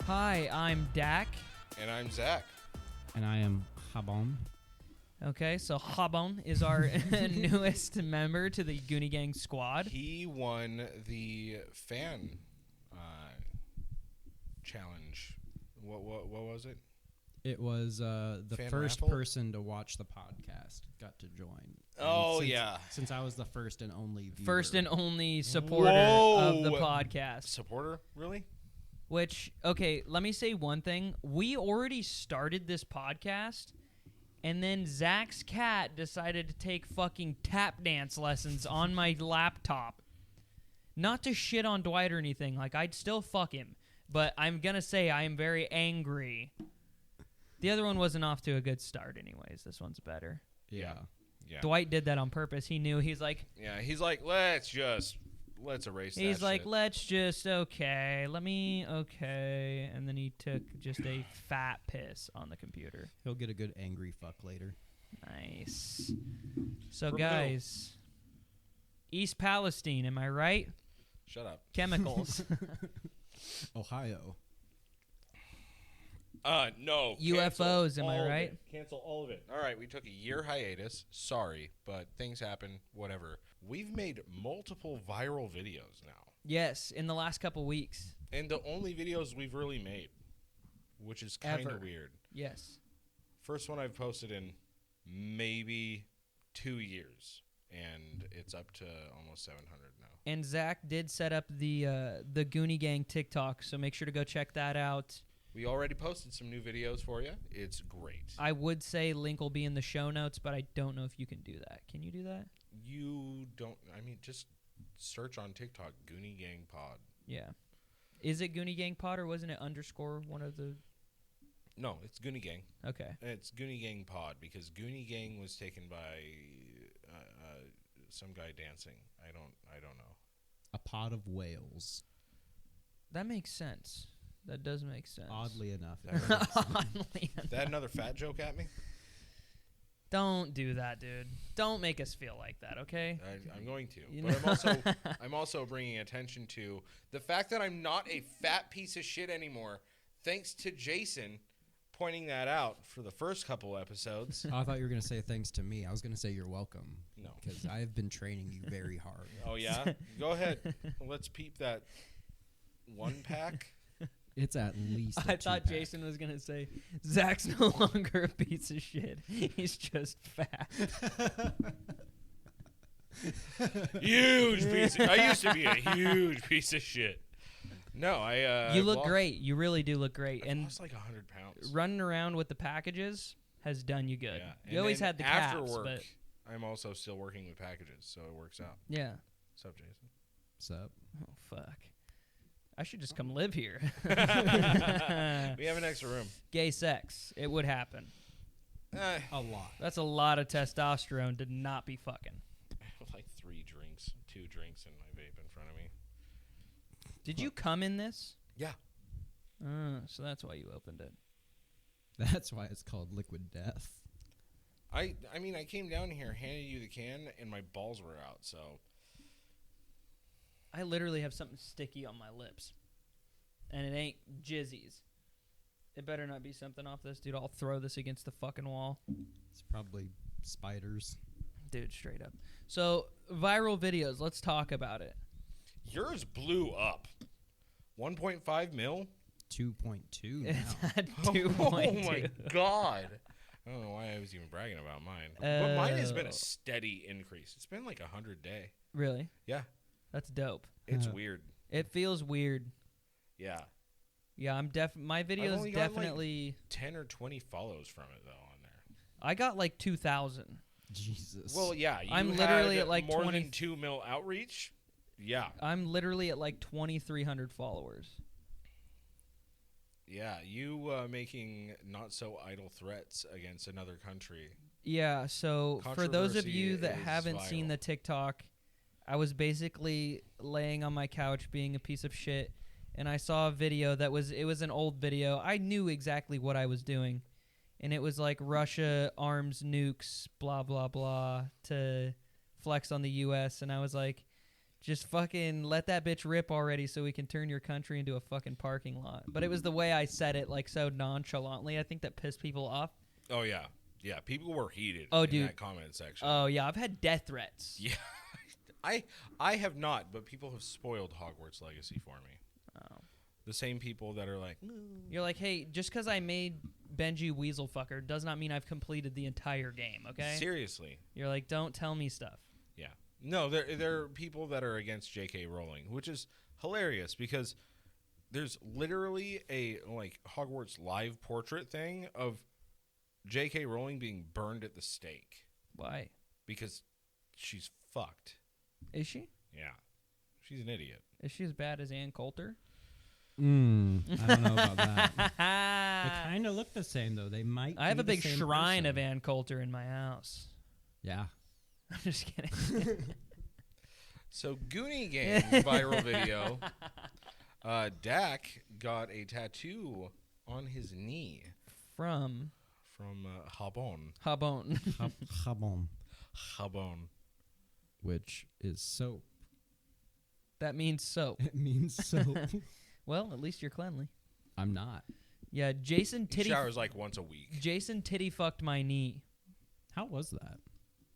Hi, I'm Dak. And I'm Zac. And I am Jabon. Okay, so Jabon is our newest member to the Goonie Gang squad. He won the fan challenge. What was it? It was the Fan first raffle? person to watch the podcast got to join. Oh, since, yeah. Since I was the first and only viewer. First and only supporter Whoa. of the podcast. Supporter? Really? Which, okay, let me say one thing. We already started this podcast, and then Zach's cat decided to take fucking tap dance lessons on my laptop. Not to shit on Dwight or anything. Like, I'd still fuck him. But I'm going to say I am very angry. The other one wasn't off to a good start anyways. This one's better. Yeah. Dwight did that on purpose. He knew. He's like... Yeah, he's like, let's erase that He's like, shit. let's just, okay. And then he took just a fat piss on the computer. He'll get a good angry fuck later. Nice. So, From guys, East Palestine, am I right? Shut up. Chemicals. Ohio. No. UFOs, am I all of right? it. Cancel all of it. All right, we took a year hiatus. Sorry, but things happen. Whatever. We've made multiple viral videos now. Yes, in the last couple weeks. And the only videos we've really made, which is kind Ever. of weird. Yes. First one I've posted in maybe 2 years, and it's up to almost 700 now. And Zach did set up the Goonie Gang TikTok, so make sure to go check that out. We already posted some new videos for you. It's great. I would say link will be in the show notes, but I don't know if you can do that. Can you do that? You don't, just search on TikTok, Goonie Gang Pod. Yeah. Is it Goonie Gang Pod or wasn't it underscore one of the... No, it's Goonie Gang. Okay. It's Goonie Gang Pod because Goonie Gang was taken by some guy dancing. I don't know. A pod of whales. That makes sense. That does make sense. Oddly enough. Oddly enough. That another fat joke at me? Don't do that, dude. Don't make us feel like that, okay? I'm going to. You But I'm also bringing attention to the fact that I'm not a fat piece of shit anymore, thanks to Jason pointing that out for the first couple episodes. Oh, I thought you were going to say thanks to me. I was going to say you're welcome. No. Because I have been training you very hard. Oh, yeah? Go ahead. Let's peep that one pack. It's at least I thought Jason was going to say, Zach's no longer a piece of shit. He's just fat. Huge piece of, I used to be a huge piece of shit. No, you look great. You really do look great. I've And lost like 100 pounds. running around with the packages has done you good. Yeah. You always had the after caps, work, but I'm also still working with packages, so it works out. yeah. What's up, Jason? Sup? Oh, fuck. I should just come live here. We have an extra room. Gay sex. It would happen. A lot. That's a lot of testosterone to not be fucking. I have like 2 drinks in my vape in front of me. Did you come in this? Yeah. So that's why you opened it. That's why it's called liquid death. I came down here, handed you the can, and my balls were out, so. I literally have something sticky on my lips. And it ain't jizzies. It better not be something off this, dude. I'll throw this against the fucking wall. It's probably spiders. Dude, straight up. So, viral videos. Let's talk about it. Yours blew up. 1.5 mil? 2.2 now. It's at Oh 2.2. my god. I don't know why I was even bragging about mine. But mine has been a steady increase. It's been like 100 day. Really? Yeah. That's dope. It's weird. It feels weird. Yeah. Yeah, my videos only got, definitely... 10 or 20 follows from it, though, on there. I got like 2,000. Jesus. Well, yeah. I'm literally had at like more 20 than 2 mil outreach. Yeah. I'm literally at like 2,300 followers. Yeah, you making not so idle threats against another country. Yeah, so for those of Controversy you that is haven't seen viral. the TikTok, I was basically laying on my couch being a piece of shit, and I saw a video it was an old video. I knew exactly what I was doing, and it was like Russia arms nukes, blah, blah, blah, to flex on the U.S., and I was like, Just fucking let that bitch rip already so we can turn your country into a fucking parking lot. But it was the way I said it, like, so nonchalantly. I think that pissed people off. Oh, yeah. Yeah, people were heated Oh, in dude. that comment section. Oh, yeah. I've had death threats. Yeah. I have not, but people have spoiled Hogwarts Legacy for me. Oh. The same people that are like, You're like, hey, just because I made Benji Weaselfucker does not mean I've completed the entire game, okay? seriously. You're like, don't tell me stuff. Yeah. No, there are people that are against J.K. Rowling, which is hilarious because there's literally a like Hogwarts live portrait thing of J.K. Rowling being burned at the stake Why? because she's fucked. Is she? Yeah. She's an idiot. Is she as bad as Ann Coulter? I don't know about that. They kind of look the same, though. They might. I have be a the big same shrine person. of Ann Coulter in my house. Yeah. I'm just kidding. So Goonie Gang viral video. Dak got a tattoo on his knee From from Jabon. Jabon. Jabon, Jabon. which is soap. That means soap. It means soap. Well, at least you're cleanly. I'm not. Yeah, Jason He titty. showers like once a week. Jason titty fucked my knee. How was that?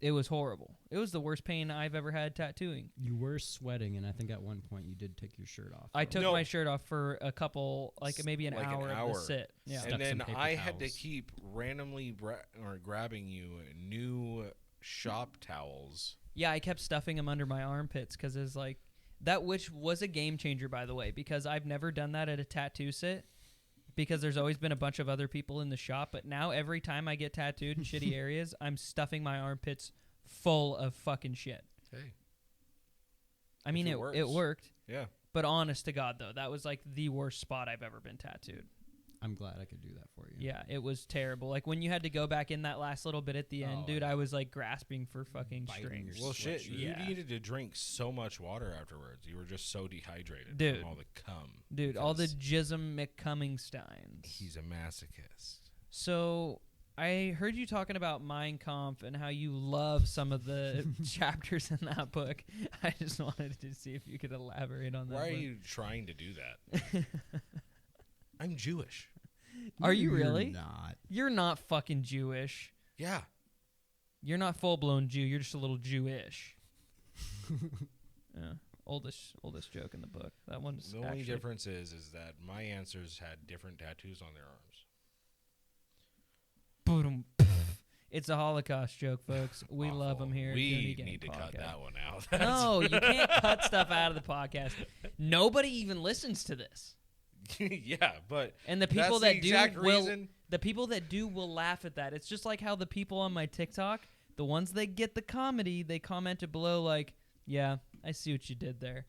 It was horrible. It was the worst pain I've ever had tattooing. You were sweating, and I think at one point you did take your shirt off. I took No. my shirt off for a couple, like maybe an Like an hour of hour. the sit. Yeah. Stuck And then some paper I had to towels. keep randomly grabbing you new shop towels. Yeah, I kept stuffing them under my armpits because it's like that, which was a game changer, by the way, because I've never done that at a tattoo sit because there's always been a bunch of other people in the shop. But now every time I get tattooed in shitty areas, I'm stuffing my armpits full of fucking shit. Hey. I mean, If it worked, Yeah. but honest to God, though, that was like the worst spot I've ever been tattooed. I'm glad I could do that for you. Yeah, it was terrible. Like when you had to go back in that last little bit at the end, Oh, dude, yeah. I was like grasping for fucking Biting strings. your Well, shit, sweatshirt. you Yeah. needed to drink so much water afterwards. You were just so dehydrated Dude. from all the cum. Dude, all the because Jism McCummingsteins. He's a masochist. So I heard you talking about Mein Kampf and how you love some of the chapters in that book. I just wanted to see if you could elaborate on that. Why are book. you trying to do that? I'm Jewish. Are you You're really? not. You're not fucking Jewish. Yeah. You're not full-blown Jew. You're just a little Jewish. Yeah. Oldest joke in the book. That one's The only actually difference is that my answers had different tattoos on their arms. Boom. It's a Holocaust joke, folks. We love Awful. them here. at We Goonie Gang need to cut Podcast. that one out. No, you can't cut stuff out of the podcast. Nobody even listens to this. Yeah, but And the people that's that the do exact will reason. the people that do will laugh at that. It's just like how the people on my TikTok, the ones that get the comedy, they commented below like, "Yeah, I see what you did there.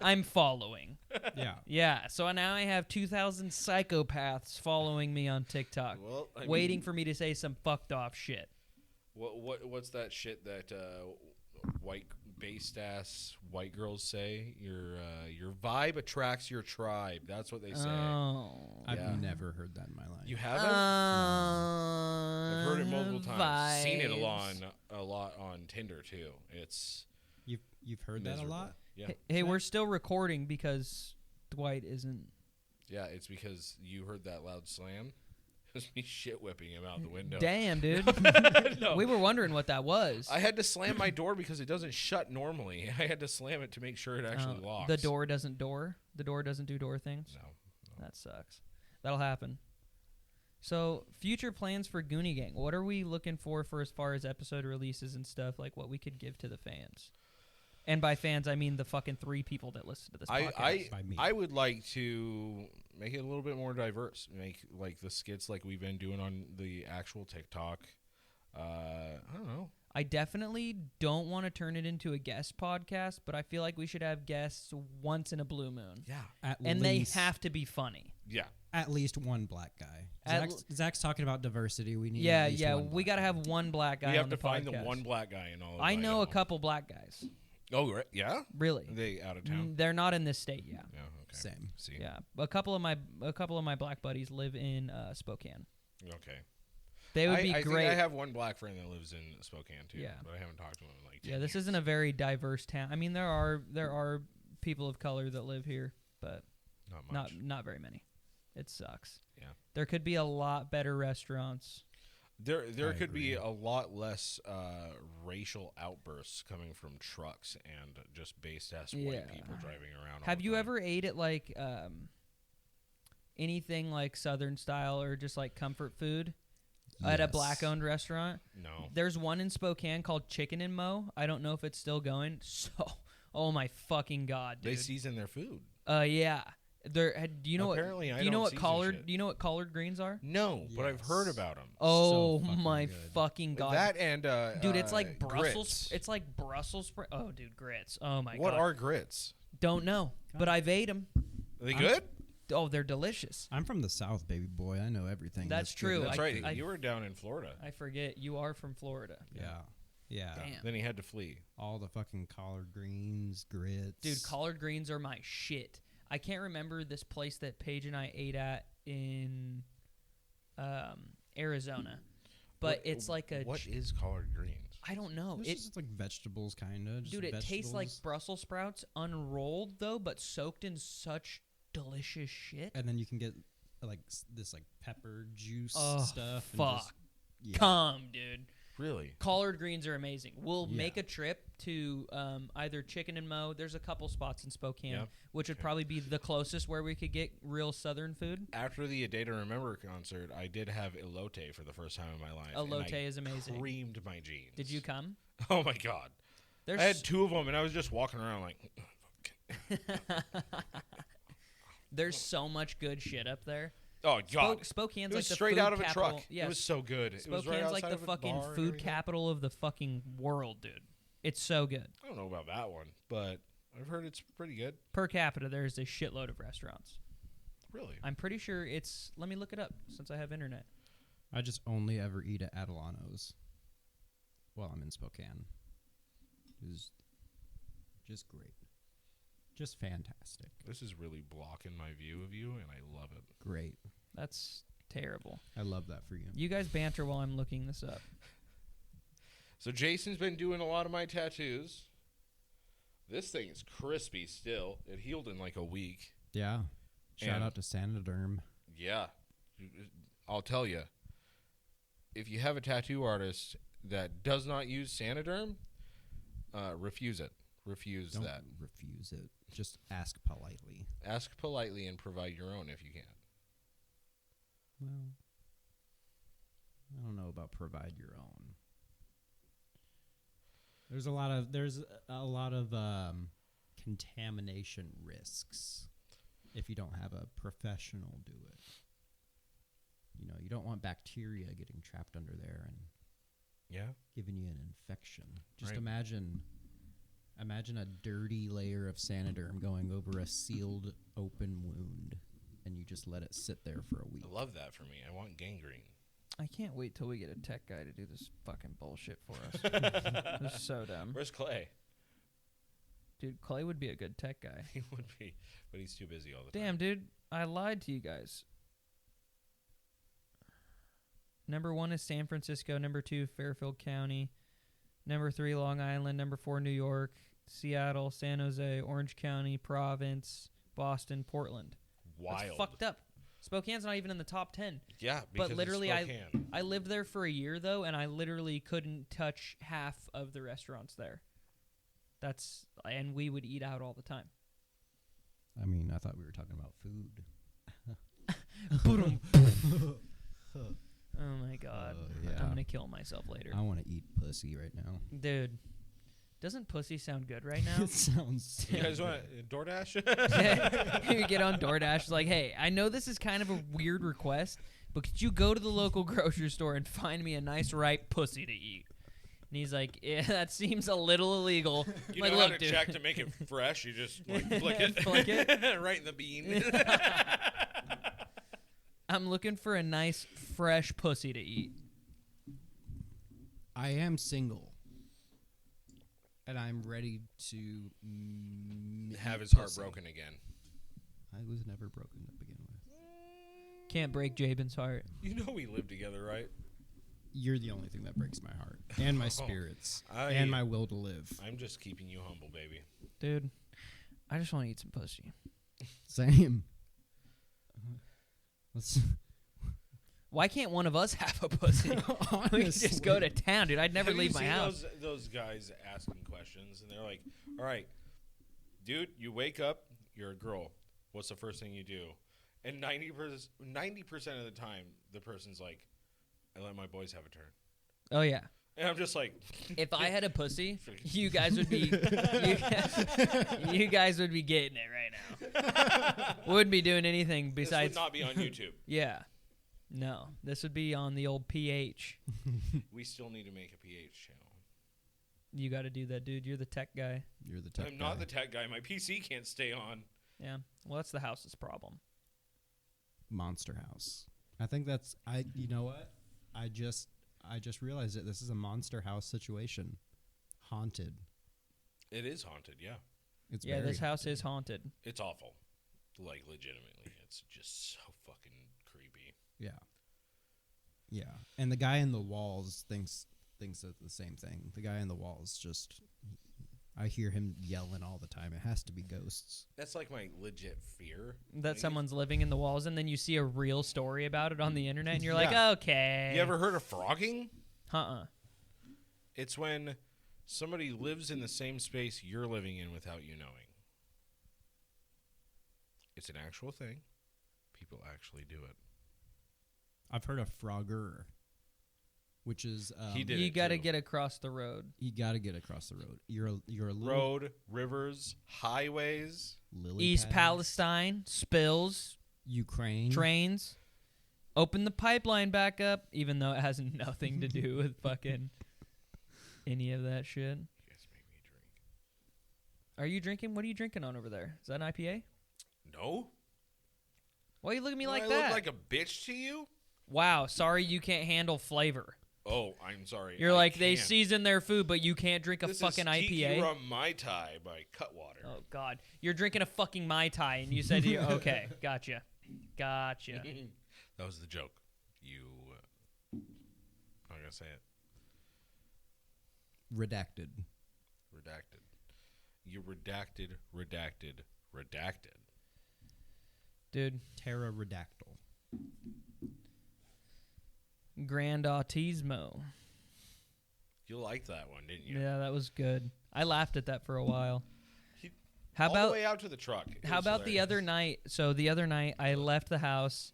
I'm following." Yeah. Yeah, so now I have 2,000 psychopaths following me on TikTok, Well, I waiting mean, for me to say some fucked off shit. what's that shit that white based ass white girls say? Your vibe attracts your tribe. That's what they say. Oh. I've Yeah. never heard that in my life. You haven't? I've heard it multiple times. Seen it a lot on Tinder too. It's You've heard that a miserable. lot? Yeah. Hey, we're still recording because Dwight isn't. Yeah, it's because you heard that loud slam. It was me shit whipping him out the window. Damn, dude. No. We were wondering what that was. I had to slam my door because it doesn't shut normally. I had to slam it to make sure it actually locks. The door doesn't door. The door doesn't do door things. No. That sucks. That'll happen. So, future plans for Goonie Gang. What are we looking for as far as episode releases and stuff? Like what we could give to the fans. And by fans, I mean the fucking 3 people that listen to this podcast. By me. I would like to make it a little bit more diverse. Make like the skits like we've been doing on the actual TikTok. I don't know. I definitely don't want to turn it into a guest podcast, but I feel like we should have guests once in a blue moon. Yeah. And they have to be funny. Yeah. at least one black guy. At Zach's talking about diversity. We need Yeah, at least yeah. one We black got to guy. have one black guy We have on to the find the podcast. one black guy in all of I know a Idaho. couple black guys. Oh, right. Yeah? Really. Are they out of town? They're not in this state, yeah. Yeah, okay. Same. See. Yeah. A couple of my black buddies live in Spokane. Okay. They would be I great. think I have one black friend that lives in Spokane too. Yeah. But I haven't talked to him in like 10 Yeah, this years. isn't a very diverse town. I mean, there are people of color that live here, but Not much. not very many. It sucks. Yeah. There could be a lot better restaurants. There I could be agree. a lot less racial outbursts coming from trucks and just based ass Yeah. white people driving around. all Have the you time. ever ate at like anything like Southern style or just like comfort food at a Yes. black-owned restaurant? No. There's one in Spokane called Chicken and Mo. I don't know if it's still going. So, oh my fucking god, dude. They season their food. Yeah. Do you know Apparently, what? I Do you know don't what season collard? shit. Do you know what collard greens are? No, but I've heard Yes. about them. Oh fucking my good. fucking god, That and dude! It's like Brussels. grits. It's like Brussels sprouts. Oh, dude, grits. Oh my What god. are grits? Don't know, but I've ate them. Are they I'm- good? Oh, they're delicious. I'm from the South, baby boy. I know everything. That's good true. with That's I- right. I- you were down in Florida. I forget you are from Florida. Yeah. Yeah. Damn. Then he had to flee. All the fucking collard greens, grits. Dude, collard greens are my shit. I can't remember this place that Paige and I ate at in Arizona, but it's like a. What is collard greens? I don't know. It's just like vegetables, kind of. Dude, it tastes like Brussels sprouts unrolled though, but soaked in such delicious shit. And then you can get like this like pepper juice Oh, stuff. and fuck. just- yeah. Come, dude. Really? Collard greens are amazing. We'll Yeah. make a trip to either Chicken and Mo. There's a couple spots in Spokane, Yep. which would Okay. probably be the closest where we could get real Southern food. After the A Day to Remember concert, I did have elote for the first time in my life. and Elote I is amazing. Creamed my jeans. Did you come? Oh my god! There's I had 2 of them, and I was just walking around like. There's so much good shit up there. Oh god! Spokane's It like was the straight food out of a capital. truck. Yeah, It was so good. It was right Spokane's like outside the of a fucking bar and food everything. capital of the fucking world, dude. It's so good. I don't know about that one, but I've heard it's pretty good. Per capita, there's a shitload of restaurants. Really? I'm pretty sure it's. Let me look it up since I have internet. I just only ever eat at Adelano's while I'm in Spokane. It's just great. Just fantastic. This is really blocking my view of you, and I love it. Great. That's terrible. I love that for you. You guys banter while I'm looking this up. So Jason's been doing a lot of my tattoos. This thing is crispy still. It healed in like a week. Yeah. Shout And- out to Sanoderm. Yeah. I'll tell you. If you have a tattoo artist that does not use Sanoderm, refuse it. Refuse Don't that. refuse it. Just ask politely. Ask politely and provide your own if you can. Well, I don't know about provide your own. There's a lot of contamination risks if you don't have a professional do it. You know, you don't want bacteria getting trapped under there and Yeah? giving you an infection. Just Right. imagine a dirty layer of Sanoderm going over a sealed open wound, and you just let it sit there for a week. I love that for me. I want gangrene. I can't wait till we get a tech guy to do this fucking bullshit for us. This is so dumb. Where's Clay? Dude, Clay would be a good tech guy. He would be, but he's too busy all the Damn, time. dude. I lied to you guys. Number 1 is San Francisco. Number 2, Fairfield County. Number 3, Long Island. Number 4, New York. Seattle, San Jose, Orange County, Providence, Boston, Portland. Wild. That's fucked up. Spokane's not even in the top 10. Yeah, because But literally, it's Spokane. I lived there for a year, though, and I literally couldn't touch half of the restaurants there. And we would eat out all the time. I mean, I thought we were talking about food. Oh my god. yeah. I'm going to kill myself later. I want to eat pussy right now. Dude, doesn't pussy sound good right now? It sounds. You guys want DoorDash? You get on DoorDash, it's like, hey, I know this is kind of a weird request, but could you go to the local grocery store and find me a nice ripe pussy to eat? And he's like, yeah, that seems a little illegal. You like, know look, how to dude. check to make it fresh? You just like flick it. Flick it. right in the bean. I'm looking for a nice, fresh pussy to eat. I am single, and I'm ready to Have his eat heart pussy. broken again. I was never broken to begin with. Can't break Jabon's heart. You know we live together, right? You're the only thing that breaks my heart and my spirits and my will to live. I'm just keeping you humble, baby. Dude, I just want to eat some pussy. Same. Let's. Why can't one of us have a pussy? We could just go to town, dude. I'd never Have leave you my seen house. Those guys asking questions, and they're like, "All right, dude, you wake up, you're a girl. What's the first thing you do?" And 90% of the time, the person's like, "I let my boys have a turn." Oh yeah. And I'm just like, if I had a pussy, you guys would be you guys would be getting it right now. Wouldn't be doing anything besides. This would not be on YouTube. Yeah. No, this would be on the old PH. We still need to make a PH channel. You got to do that, dude. You're the tech guy. You're the tech guy. I'm not the tech guy. My PC can't stay on. Yeah. Well, that's the house's problem. Monster House. I think that's you know what? I just realized it. This is a Monster House situation. Haunted. It is haunted, yeah. It's yeah, very this house haunted. is haunted. It's awful. Like, legitimately. It's just so fucking creepy. Yeah. Yeah. And the guy in the walls thinks it's the same thing. The guy in the walls just I hear him yelling all the time. It has to be ghosts. That's like my legit fear. That Like, someone's living in the walls, and then you see a real story about it on the internet, and you're Yeah. like, okay. You ever heard of frogging? Uh-uh. It's when somebody lives in the same space you're living in without you knowing. It's an actual thing. People actually do it. I've heard of Frogger, which is He did You it got to too. get across the road. you got to get across the road. You're a little Road, rivers, highways. lily East pads, Palestine, spills, Ukraine. trains. Open the pipeline back up, even though it has nothing to do with fucking any of that shit. You guys make me drink. Are you drinking? What are you drinking on over there? Is that an IPA? No? Why you look at me like I that? look like a bitch to you? Wow, sorry you can't handle flavor. Oh, I'm sorry. You're I like, they can't. season their food, but you can't drink a This fucking is Tiki IPA. Rum Mai Tai by Cutwater. Oh, God. You're drinking a fucking Mai Tai, and you said, okay, gotcha. Gotcha. That was the joke. You, I'm not going to say it. Redacted. Redacted. You redacted. Dude, Pterodactyl. Grand Autismo. You liked that one, didn't you? Yeah, that was good. I laughed at that for a while. How All the about way out to the truck. It how was about the hilarious. other night? So the other night I left the house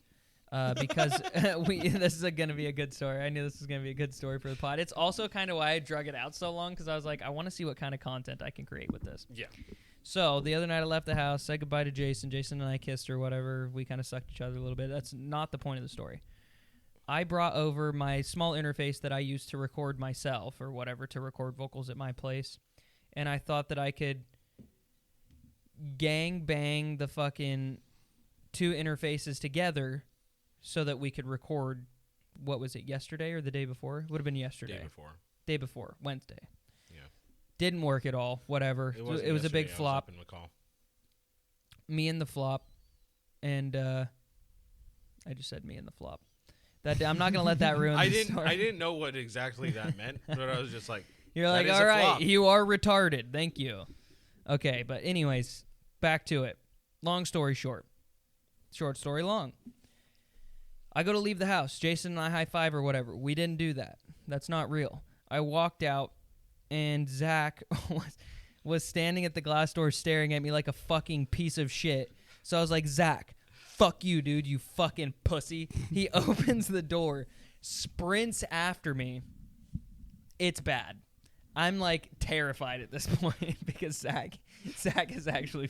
because this is going to be a good story. I knew this was going to be a good story for the pod. It's also kind of why I drug it out so long, because I was like, I want to see what kind of content I can create with this. Yeah. So the other night I left the house, said goodbye to Jason. Jason and I kissed or whatever. We kind of sucked each other a little bit. That's not the point of the story. I brought over my small interface that I used to record myself or whatever, to record vocals at my place. And I thought that I could gang bang the fucking two interfaces together so that we could record, what was it, yesterday or the day before? Would have been yesterday. Day before, Wednesday. Yeah. Didn't work at all, whatever. It was a yesterday. big I was flop. up in McCall. Me and the flop. And I just said me and the flop. That I'm not going to let that ruin the story. I didn't know what exactly that meant, but I was just like, You're like, that is all a right, flop." you are retarded. Thank you. Okay, but anyways, back to it. Long story short. Short story long. I go to leave the house. Jason and I high five or whatever. We didn't do that. That's not real. I walked out, and Zach was standing at the glass door staring at me like a fucking piece of shit. So I was like, Zach, fuck you, dude, you fucking pussy. He opens the door, sprints after me. It's bad. I'm like terrified at this point because Zach is actually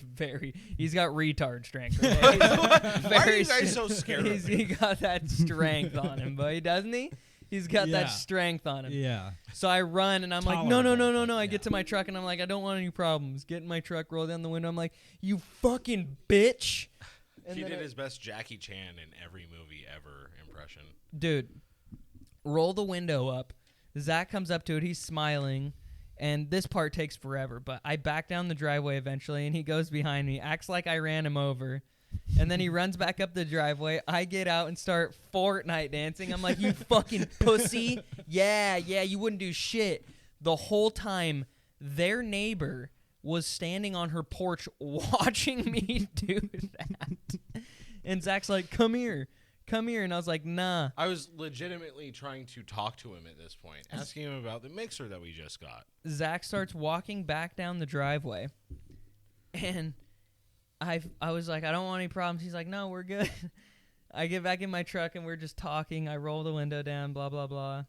he's got retard strength. Okay? Why are you guys so scared of He got that strength on him, boy, doesn't he? He's got Yeah. that strength on him. Yeah. So I run and I'm like, Tolerable, no. I yeah. get to my truck and I'm like, I don't want any problems. Get in my truck, roll down the window. I'm like, you fucking bitch. And He then did his best Jackie Chan in every movie ever impression. Dude, roll the window up. Zach comes up to it. He's smiling. And this part takes forever. But I back down the driveway eventually, and he goes behind me, acts like I ran him over. And then he runs back up the driveway. I get out and start Fortnite dancing. I'm like, you fucking pussy. Yeah, you wouldn't do shit. The whole time, their neighbor was standing on her porch watching me do that. And Zach's like, come here. And I was like, nah. I was legitimately trying to talk to him at this point, asking him about the mixer that we just got. Zach starts walking back down the driveway. And I was like, I don't want any problems. He's like, no, we're good. I get back in my truck and we're just talking. I roll the window down, blah, blah, blah.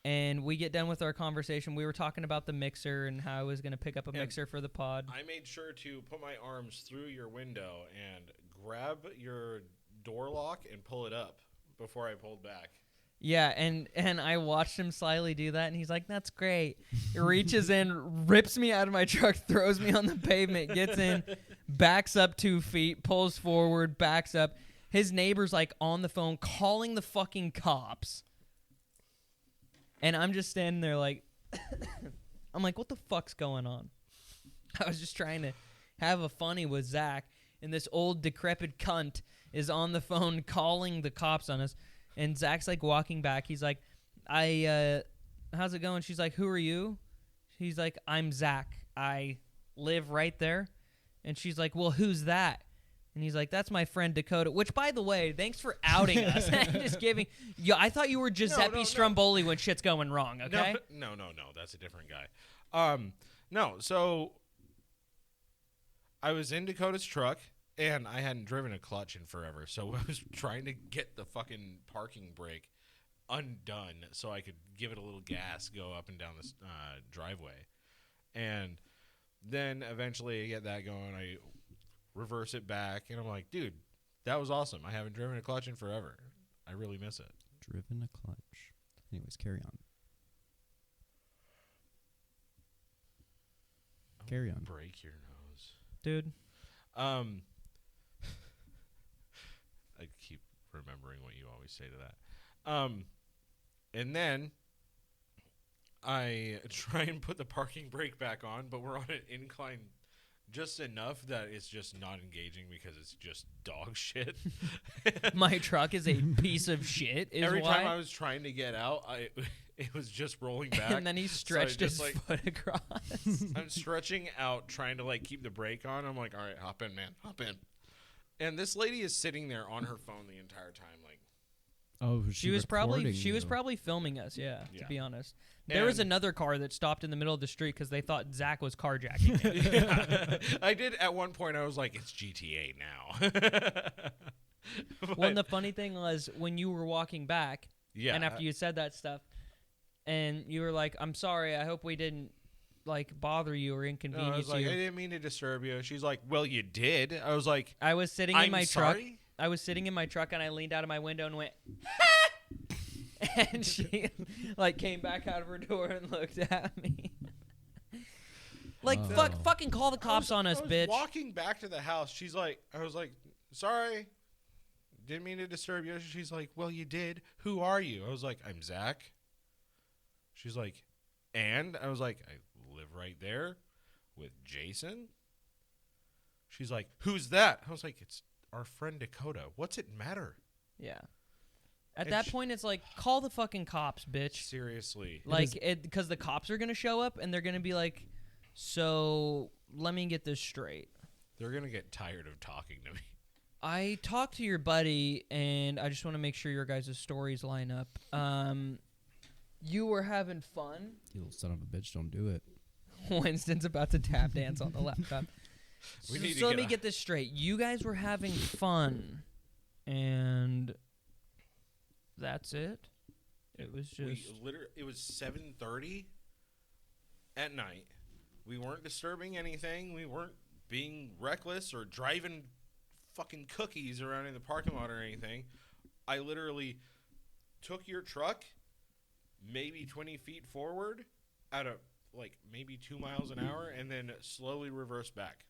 And we get done with our conversation. We were talking about the mixer and how I was going to pick up a mixer for the pod. I made sure to put my arms through your window and grab your door lock and pull it up before I pulled back. Yeah, and I watched him slyly do that, and he's like, that's great. He reaches in, rips me out of my truck, throws me on the pavement, gets in, backs up 2 feet, pulls forward, backs up. His neighbor's like on the phone calling the fucking cops. And I'm just standing there like, I'm like, what the fuck's going on? I was just trying to have a funny with Zach, and this old decrepit cunt is on the phone calling the cops on us. And Zach's like walking back. He's like, how's it going? She's like, who are you? He's like, I'm Zach. I live right there. And she's like, well, who's that? And he's like, that's my friend Dakota. Which, by the way, thanks for outing us. Just giving. I thought you were Giuseppe Stromboli when shit's going wrong. Okay. No. That's a different guy. No. So I was in Dakota's truck. And I hadn't driven a clutch in forever, so I was trying to get the fucking parking brake undone so I could give it a little gas, go up and down this driveway. And then eventually I get that going, I reverse it back, and I'm like, dude, that was awesome. I haven't driven a clutch in forever. I really miss it. Driven a clutch. Anyways, carry on. Carry on. Break your nose. Dude. I keep remembering what you always say to that. And then I try and put the parking brake back on, but we're on an incline just enough that it's just not engaging because it's just dog shit. My truck is a piece of shit. Every time I was trying to get out, it was just rolling back. And then he stretched his foot across. I'm stretching out, trying to like keep the brake on. I'm like, all right, hop in, man, hop in. And this lady is sitting there on her phone the entire time, like. Oh, she was probably filming us. Yeah, to be honest. There was another car that stopped in the middle of the street because they thought Zach was carjacking it. Yeah. I did at one point. I was like, it's GTA now. Well, and the funny thing was when you were walking back, and after you said that stuff, and you were like, I'm sorry, I hope we didn't like bother you or inconvenience you. I was like, I didn't mean to disturb you. She's like, well, you did. I was like, I was sitting in my truck. I was sitting in my truck and I leaned out of my window and went, and she like came back out of her door and looked at me. Like, fucking call the cops on us, bitch. Walking back to the house, she's like, I was like, sorry, didn't mean to disturb you. She's like, well, you did. Who are you? I was like, I'm Zach. She's like, and I was like, I live right there with Jason. She's like, who's that? I was like, it's our friend Dakota. What's it matter? Yeah. At that point, it's like, call the fucking cops, bitch. Seriously. Like, because the cops are going to show up and they're going to be like, so let me get this straight. They're going to get tired of talking to me. I talked to your buddy, and I just want to make sure your guys' stories line up. You were having fun. You little son of a bitch, don't do it. Winston's about to tap dance on the laptop. So let me get this straight. You guys were having fun, and that's it? It was just... It was 7:30 at night. We weren't disturbing anything. We weren't being reckless or driving fucking cookies around in the parking lot or anything. I literally took your truck maybe 20 feet forward at a like maybe 2 miles an hour and then slowly reversed back.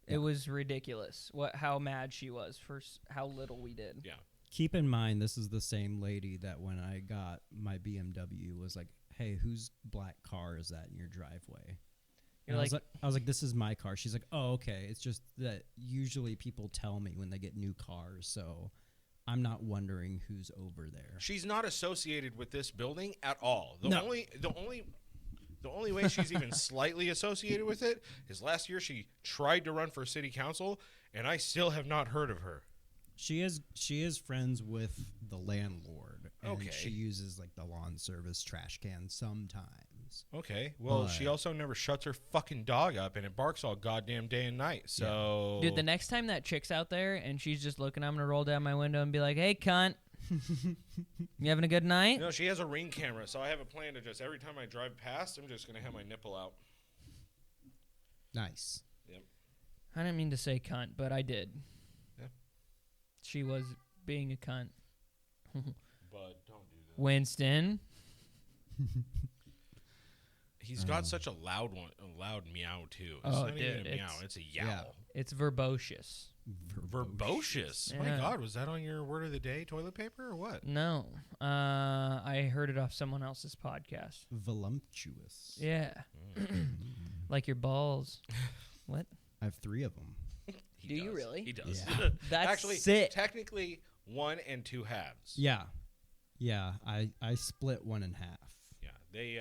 It was ridiculous how mad she was for how little we did. Yeah. Keep in mind, this is the same lady that when I got my BMW was like, hey, whose black car is that in your driveway? You're And like, I was like, this is my car. She's like, oh, okay. It's just that usually people tell me when they get new cars, so I'm not wondering who's over there. She's not associated with this building at all. The No. only way she's even slightly associated with it is last year she tried to run for city council, and I still have not heard of her. She is friends with the landlord, and Okay. she uses like the lawn service trash can sometimes. Okay, well, she But- also never shuts her fucking dog up, and it barks all goddamn day and night. So, dude, the next time that chick's out there and she's just looking, I'm gonna roll down my window and be like, "Hey, cunt, you having a good night?" no, she has a Ring camera, so I have a plan to just every time I drive past, I'm just gonna have my nipple out. Nice. I didn't mean to say cunt, but I did. Yeah. She was being a cunt. But don't do that. Winston. He's got such a loud meow too. It's Oh, not dude, even a meow; it's- it's a yowl. Yeah. It's verbocious. Verbocious. My Yeah. God, was that on your word of the day toilet paper or what? No. I heard it off someone else's podcast. Voluptuous. Yeah. Like your balls. What? I have 3 of them. He Do you does. really? He does. Yeah. That's Actually, sick. technically 1 and 2 halves. Yeah. Yeah. I split one in half. Yeah. They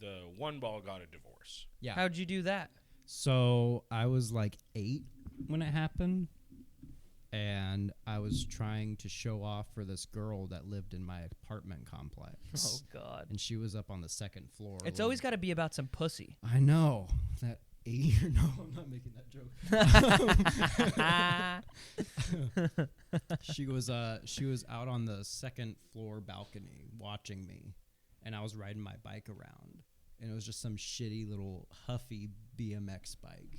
the one ball got a divorce. Yeah. How'd you do that? So I was like 8 when it happened, and I was trying to show off for this girl that lived in my apartment complex. Oh, God. And she was up on the 2nd floor. It's always got to be about some pussy. I know that 8-year. No, I'm not making that joke. She was out on the 2nd floor balcony watching me, and I was riding my bike around, and it was just some shitty little huffy BMX bike,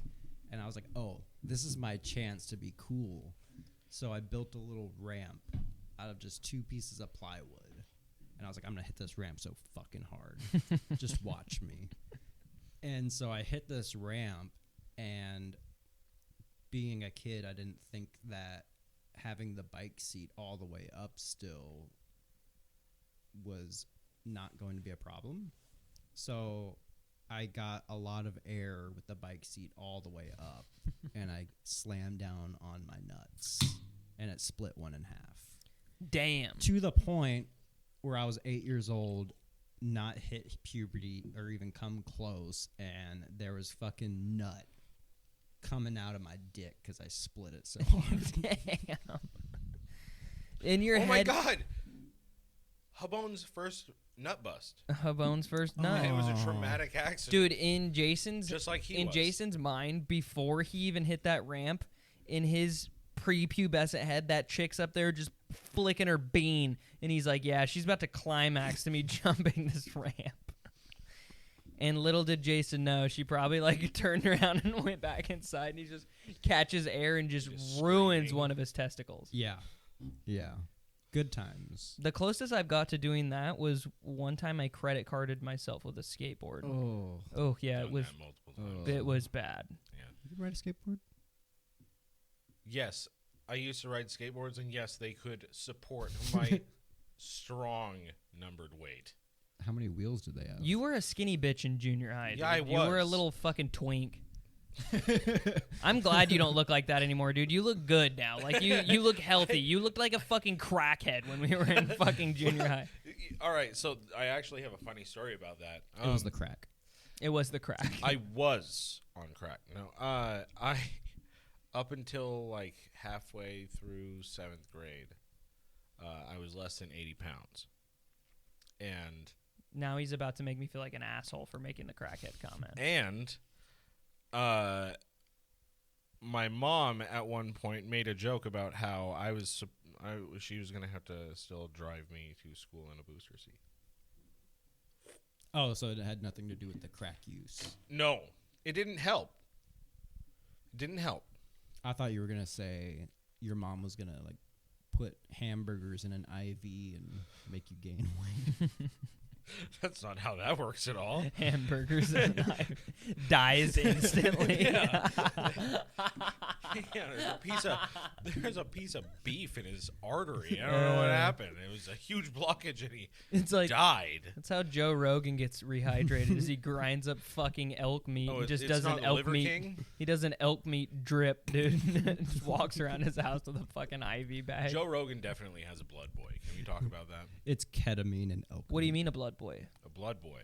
and I was like, oh, this is my chance to be cool. So I built a little ramp out of just 2 pieces of plywood, and I was like, I'm gonna hit this ramp so fucking hard. Just watch me. And so I hit this ramp, and being a kid, I didn't think that having the bike seat all the way up still was not going to be a problem. So I got a lot of air with the bike seat all the way up, and I slammed down on my nuts, and it split one in half. Damn. To the point where I was 8 years old, not hit puberty or even come close, and there was fucking nut coming out of my dick because I split it so hard. Damn. In your Oh head. my God! Jabon's first nut bust. Jabon's first nut. It was a Oh. traumatic accident. Dude, in Jason's Just like he was. Jason's mind, before he even hit that ramp, in his prepubescent head, that chick's up there just flicking her bean, and he's like, "Yeah, she's about to climax to me jumping this ramp." And little did Jason know, she probably like turned around and went back inside, and he just catches air and just ruins screaming. one of his testicles. Yeah. Yeah. Good times. The closest I've got to doing that was one time I credit carded myself with a skateboard. Oh. Oh yeah, Done it was that multiple times. it was bad. You can ride a skateboard? Yes, I used to ride skateboards, and yes, they could support my strong numbered weight. How many wheels do they have? You were a skinny bitch in junior high. Yeah, I dude. You were a was. little fucking twink. I'm glad you don't look like that anymore, dude. You look good now. Like you look healthy. You looked like a fucking crackhead when we were in fucking junior high. All right, so I actually have a funny story about that. It was the crack. It was the crack. I was on crack. No, I up until like halfway through 7th grade, I was less than 80 pounds, and Now he's about to make me feel like an asshole for making the crackhead comment. my mom at one point made a joke about how she was gonna have to still drive me to school in a booster seat. Oh, so it had nothing to do with the crack use. No, it didn't help. It didn't help. I thought you were going to say your mom was going to like put hamburgers in an IV and make you gain weight. That's not how that works at all. Hamburgers and knife dies instantly. Yeah. Yeah, there's a piece of beef in his artery. I don't know what happened. It was a huge blockage, and he It's like died. that's how Joe Rogan gets rehydrated. Is he grinds up fucking elk meat? Oh, He just it's does not an the elk Liver meat. King? He does an elk meat drip, dude. Just walks around his house with a fucking IV bag. Joe Rogan definitely has a blood boy. Can we talk about that? It's ketamine and elk. What do you mean a blood boy? A blood boy.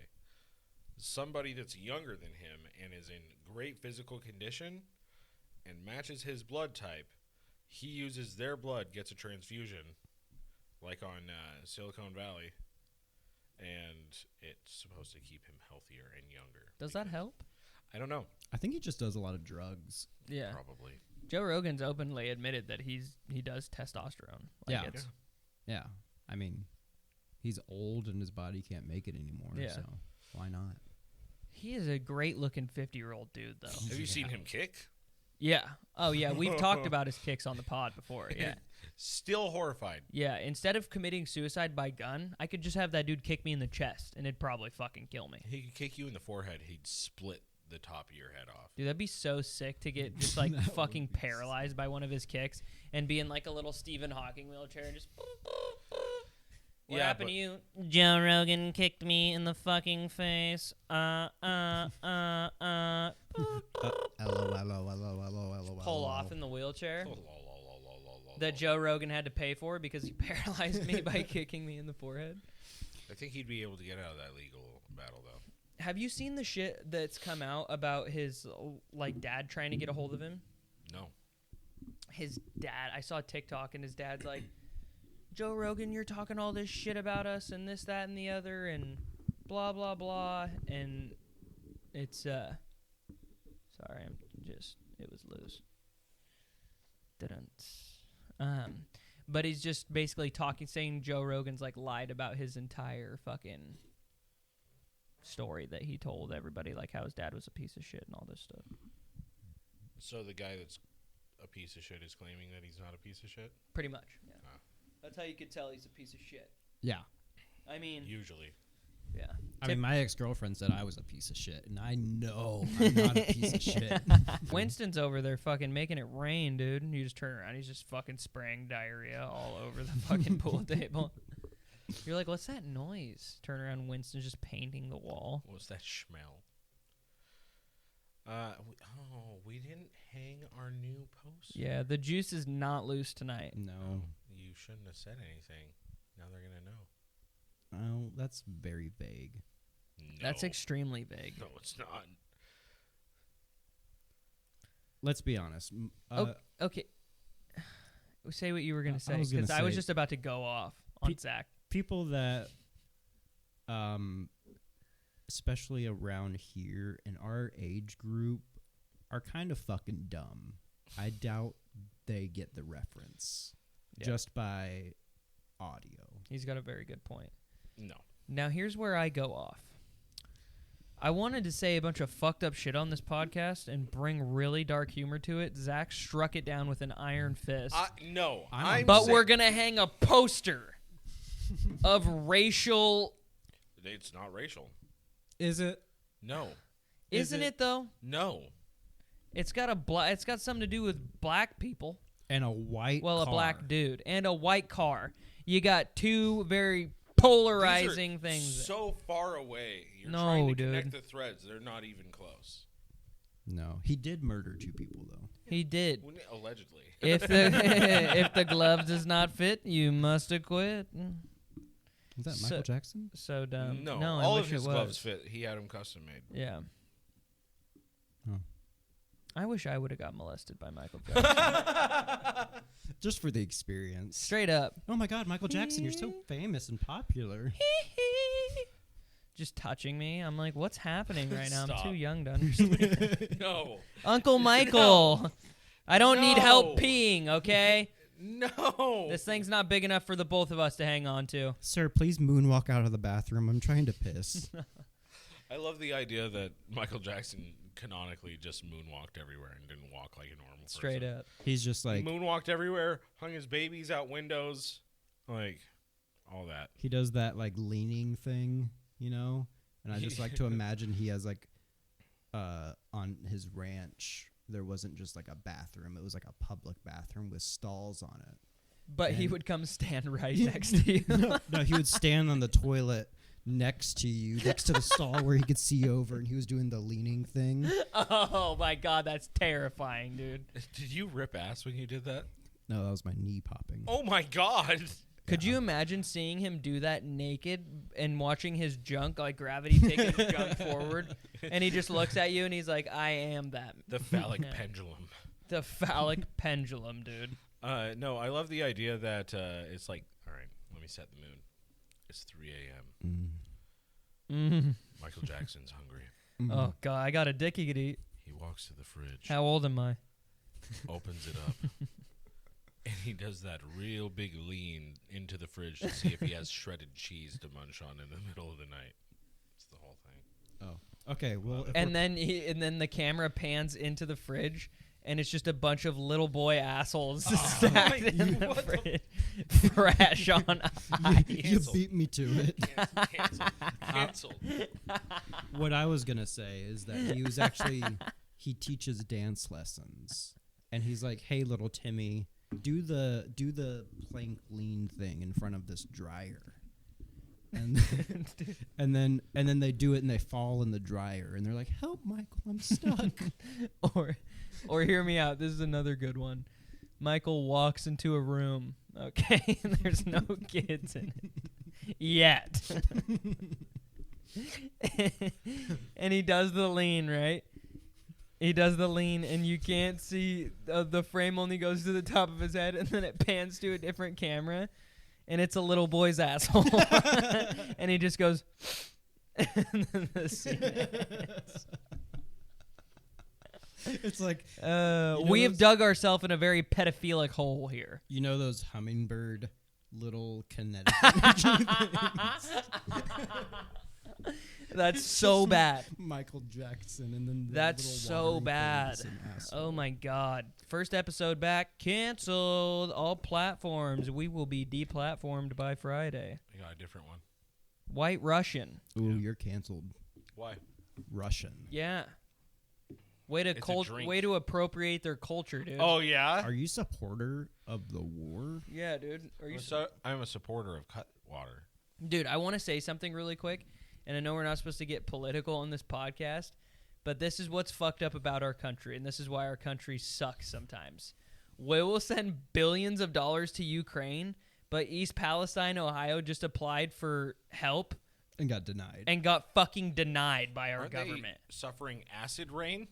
Somebody that's younger than him and is in great physical condition and matches his blood type. He uses their blood, gets a transfusion, like on Silicon Valley, and it's supposed to keep him healthier and younger. Does that help? I don't know. I think he just does a lot of drugs. Yeah. Probably. Joe Rogan's openly admitted that he does testosterone. Yeah. It's, Yeah. I mean, he's old and his body can't make it anymore. Yeah. So why not? He is a great looking 50-year-old dude, though. Have you seen him kick? Yeah. Oh, yeah. We've talked about his kicks on the pod before. Yeah. Still horrified. Yeah. Instead of committing suicide by gun, I could just have that dude kick me in the chest, and it'd probably fucking kill me. He could kick you in the forehead. He'd split the top of your head off. Dude, that'd be so sick to get just like That would fucking be paralyzed by one of his kicks and be in like a little Stephen Hawking wheelchair and just. What Yeah, happened but- to you? Joe Rogan kicked me in the fucking face. Pull off in the wheelchair that Joe Rogan had to pay for because he paralyzed me by kicking me in the forehead. I think he'd be able to get out of that legal battle, though. Have you seen the shit that's come out about his like dad trying to get a hold of him? No. His dad, I saw a TikTok and his dad's like, Joe Rogan, you're talking all this shit about us and this, that, and the other and blah, blah, blah. And it's, sorry, it was loose. But he's just basically saying Joe Rogan's like lied about his entire fucking story that he told everybody, like how his dad was a piece of shit and all this stuff. So the guy that's a piece of shit is claiming that he's not a piece of shit? Pretty much, yeah. Ah. That's how you could tell he's a piece of shit. Yeah. I mean, Usually. yeah. I mean, my ex-girlfriend said I was a piece of shit, and I know I'm not a piece of shit. Winston's over there fucking making it rain, dude. And you just turn around, he's just fucking spraying diarrhea all over the fucking pool table. You're like, what's that noise? Turn around, Winston's just painting the wall. What's that smell? We didn't hang our new poster. Yeah, the juice is not loose tonight. No. You shouldn't have said anything. Now they're going to know. Oh, that's very vague. No. That's extremely vague. No, it's not. Let's be honest. Okay. Say what you were going to say, I was gonna because I was say- just about to go off on Zach. People that, especially around here in our age group, are kind of fucking dumb. I doubt they get the reference just by audio. He's got a very good point. No. Now, here's where I go off. I wanted to say a bunch of fucked up shit on this podcast and bring really dark humor to it. Zach struck it down with an iron fist. No. But we're going to hang a poster of racial... It's not racial. Is it? No. Isn't it, though? No. It's got it's got something to do with black people. And a white Well, car. a black dude. And a white car. You got two very polarizing These are things. so far away. You're No, trying to dude. connect the threads. They're not even close. No, he did murder 2 people, though. He did. Allegedly. If the if the glove does not fit, you must acquit. Was that So- Michael Jackson? So dumb. No, I all wish of his it was. gloves fit. He had them custom made. Yeah. Oh. I wish I would have got molested by Michael Jackson. Just for the experience. Straight up. Oh my God, Michael Jackson, you're so famous and popular. Just touching me. I'm like, what's happening right now? Stop. I'm too young to understand. No. Uncle Michael. I don't need help No. peeing, okay? No. This thing's not big enough for the both of us to hang on to. Sir, please moonwalk out of the bathroom. I'm trying to piss. I love the idea that Michael Jackson canonically just moonwalked everywhere and didn't walk like a normal Straight person. up. He's just like, He moonwalked everywhere, hung his babies out windows, like all that. he does that like leaning thing you know? And I just like to imagine he has like on his ranch there wasn't just like a bathroom, it was like a public bathroom with stalls on it. But he would come stand right next to you. No, he would stand on the toilet next to you, next to the stall where he could see over, and he was doing the leaning thing. Oh my God, that's terrifying, dude. Did you rip ass when you did that? No, that was my knee popping. Oh my God. Could you imagine seeing him do that naked and watching his junk, like gravity taking his junk forward, and he just looks at you and he's like, I am that. The phallic pendulum. The phallic pendulum, dude. No, I love the idea that it's like, all right, let me set the mood. It's 3 a.m. Michael Jackson's hungry. Oh, God, I got a dick he could eat. He walks to the fridge. How old am I? Opens it up. And he does that real big lean into the fridge to see if he has shredded cheese to munch on in the middle of the night. It's the whole thing. Oh, okay. Well, And then the camera pans into the fridge, and it's just a bunch of little boy assholes stacked in the fridge, fresh on ice. you beat me to it. Canceled. What I was gonna say is that he was actually he teaches dance lessons, and he's like, "Hey, little Timmy, do the plank lean thing in front of this dryer." And and then they do it and they fall in the dryer and they're like, "Help, Michael, I'm stuck." Or hear me out. This is another good one. Michael walks into a room, okay, and there's no kids in it yet. And he does the lean, right? He does the lean, and you can't see the frame only goes to the top of his head, and then it pans to a different camera, and it's a little boy's asshole. And he just goes, and then the scene ends. It's like we have dug ourselves in a very pedophilic hole here. You know those hummingbird little kinetic energy things? That's so bad. Michael Jackson, and then that's so bad. Oh my God! First episode back, canceled all platforms. We will be deplatformed by Friday. I got a different one. White Russian. Ooh, you're canceled. Why? Russian. Yeah. Way to appropriate their culture, dude. Oh yeah. Are you supporter of the war? Yeah, dude. Are you? I'm a supporter of Cutwater. Dude, I want to say something really quick, and I know we're not supposed to get political on this podcast, but this is what's fucked up about our country, and this is why our country sucks sometimes. We will send billions of dollars to Ukraine, but East Palestine, Ohio, just applied for help and got denied. And got fucking denied by our government. They suffering acid rain?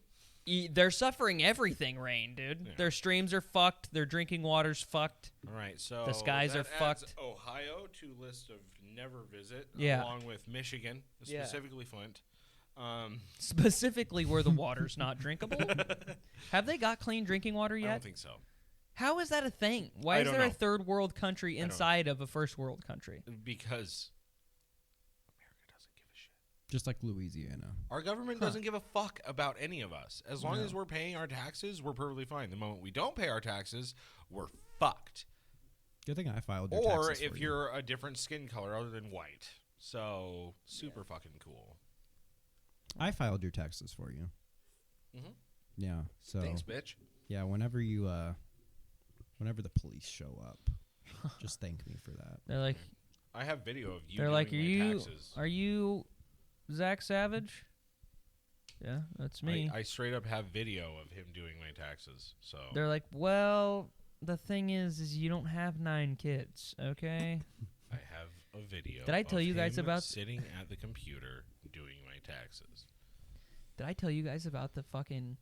They're suffering everything rain, dude. Yeah. Their streams are fucked. Their drinking water's fucked. All right, so the skies are fucked. Ohio to list of never visit, yeah. along with Michigan, specifically Flint. Specifically where the water's not drinkable? Have they got clean drinking water yet? I don't think so. How is that a thing? Why is there a third world country inside of a first world country? Because just like Louisiana. Our government doesn't give a fuck about any of us. As long as we're paying our taxes, we're perfectly fine. The moment we don't pay our taxes, we're fucked. Good thing I filed your taxes or if you're a different skin color other than white. So, super fucking cool. I filed your taxes for you. Mm-hmm. Yeah. So thanks, bitch. Yeah, whenever the police show up, just thank me for that. They're like, I have video of you. They're like, taxes. Are you Zach Savage? Yeah, that's me. I straight up have video of him doing my taxes. So they're like, well, the thing is you don't have 9 kids, okay? I have a video. Did I tell you guys about sitting at the computer doing my taxes? Did I tell you guys about the fucking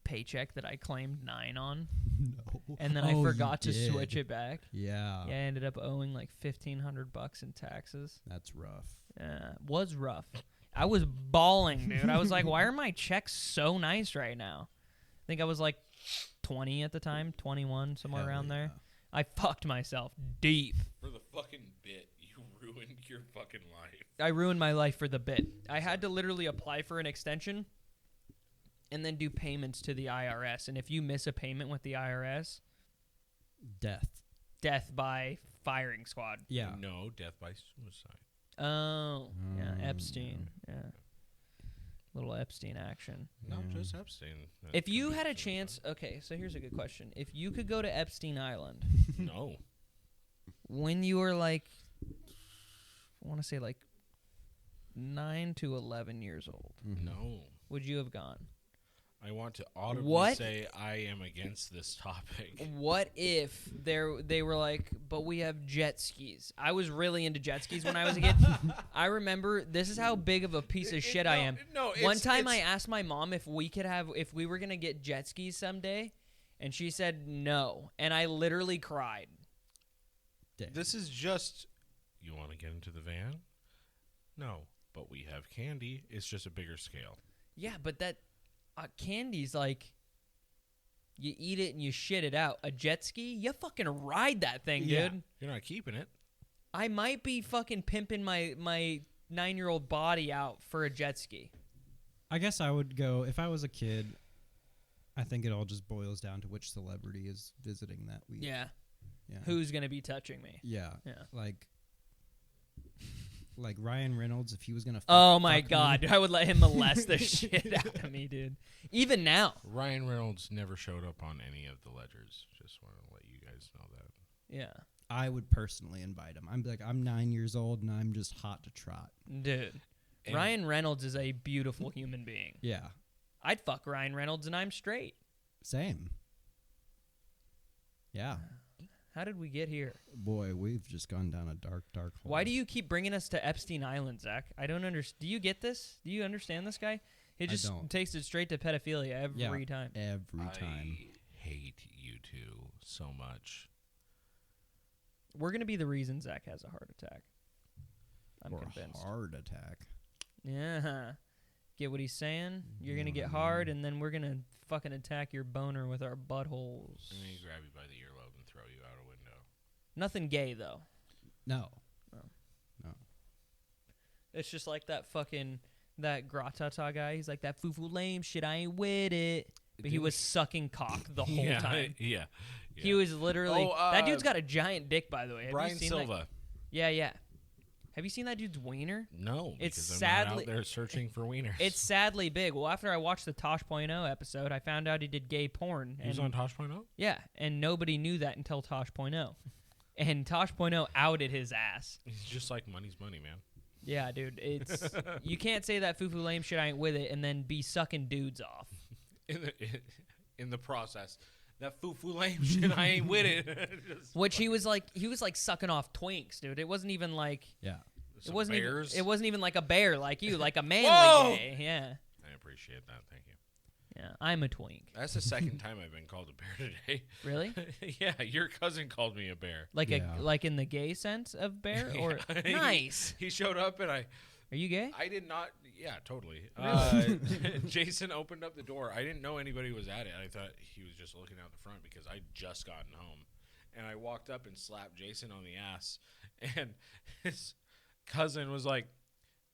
paycheck that I claimed 9 on? No. And then I forgot to switch it back. Yeah. Yeah, I ended up owing like $1,500 in taxes. That's rough. Yeah, was rough. I was bawling, dude. I was like, why are my checks so nice right now? I think I was like 20 at the time, 21, somewhere around there. I fucked myself deep. For the fucking bit, you ruined your fucking life. I ruined my life for the bit. I had to literally apply for an extension and then do payments to the IRS. And if you miss a payment with the IRS... Death by firing squad. Yeah. No, death by suicide. Oh, yeah, Epstein. Yeah. Little Epstein action. Not just Epstein. If you had a chance, okay, so here's a good question. If you could go to Epstein Island, No. when you were like, I want to say like 9 to 11 years old, No. would you have gone? I want to audibly say I am against this topic. What if they were like, but we have jet skis? I was really into jet skis when I was a kid. I remember, this is how big of a piece of shit I am. One time I asked my mom if we were going to get jet skis someday, and she said no, and I literally cried. This is just, you want to get into the van? No, but we have candy. It's just a bigger scale. Yeah, but that candy's like, you eat it and you shit it out. A jet ski, you fucking ride that thing, dude. You're not keeping it. I might be fucking pimping my 9-year-old body out for a jet ski. I guess I would go, if I was a kid, I think it all just boils down to which celebrity is visiting that week. Yeah. Yeah. Who's going to be touching me? Yeah. Yeah. Like Ryan Reynolds, if he was gonna. Oh my fuck God, me. I would let him molest the shit out of me, dude. Even now. Ryan Reynolds never showed up on any of the ledgers. Just want to let you guys know that. Yeah. I would personally invite him. I'm 9 years old and I'm just hot to trot. Dude. And Ryan Reynolds is a beautiful human being. Yeah. I'd fuck Ryan Reynolds and I'm straight. Same. Yeah. How did we get here? Boy, we've just gone down a dark hole. Why do you keep bringing us to Epstein Island, Zach? I don't understand. Do you get this? Do you understand this guy? He just don't. takes it straight to pedophilia every time. Every time. I hate you two so much. We're going to be the reason Zach has a heart attack. I'm Or convinced. a heart attack. Yeah. Get what he's saying? You're going to get hard, and then we're going to fucking attack your boner with our buttholes. And then you grab you by the earlobe and throw you out a window. Nothing gay, though. No. It's just like that Gratata guy. He's like, that foo-foo lame shit, I ain't with it. But he was sucking cock the whole time. Yeah. He was literally... that dude's got a giant dick, by the way. Have Brian you seen Silva. That? Yeah. Have you seen that dude's wiener? No, It's because I'm sadly not out there searching for wieners. It's sadly big. Well, after I watched the Tosh.0 episode, I found out he did gay porn. He was on Tosh.0? Yeah, and nobody knew that until Tosh.0. And Tosh.0 outed his ass. He's just like money's money, man. Yeah, dude. It's you can't say that foo-foo lame shit, I ain't with it, and then be sucking dudes off. In the process. That foo-foo lame shit, I ain't with it. Which he was like sucking off twinks, dude. It wasn't even like Some bears. It wasn't even like a bear like you, like a manly Whoa! gay. Yeah. I appreciate that. Thank you. Yeah, I'm a twink. That's the second time I've been called a bear today. Really? Yeah, your cousin called me a bear. Like like in the gay sense of bear or nice. He showed up and Are you gay? I did not. Yeah, totally. Jason opened up the door. I didn't know anybody was at it. I thought he was just looking out the front because I'd just gotten home. And I walked up and slapped Jason on the ass. And his cousin was like,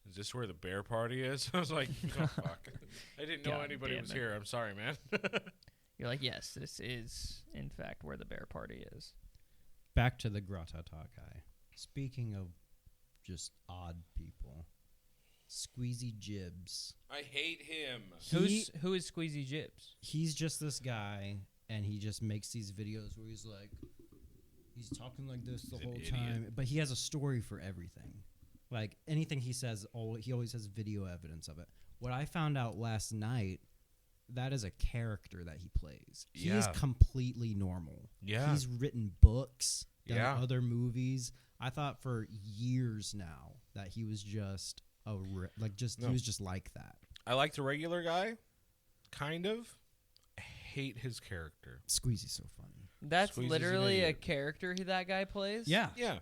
"Is this where the bear party is?" I was like, "Oh, fuck. I didn't know God anybody damn was it. here. I'm sorry, man." You're like, yes, this is, in fact, where the bear party is. Back to the Gratata guy. Speaking of just odd people, Squeezy Jibs. I hate him. Who is Squeezy Jibs? He's just this guy, and he just makes these videos where he's talking like this the He's an whole idiot. time, but he has a story for everything. Like anything he says, he always has video evidence of it. What I found out last night, that is a character that he plays. He is Yeah. completely normal. Yeah. He's written books, done Yeah. other movies. I thought for years now that he was just he was just like that. I like the regular guy, kind of. I hate his character. Squeezy's so funny. That's Squeezy's an literally a idiot. character that guy plays? Yeah. Yeah.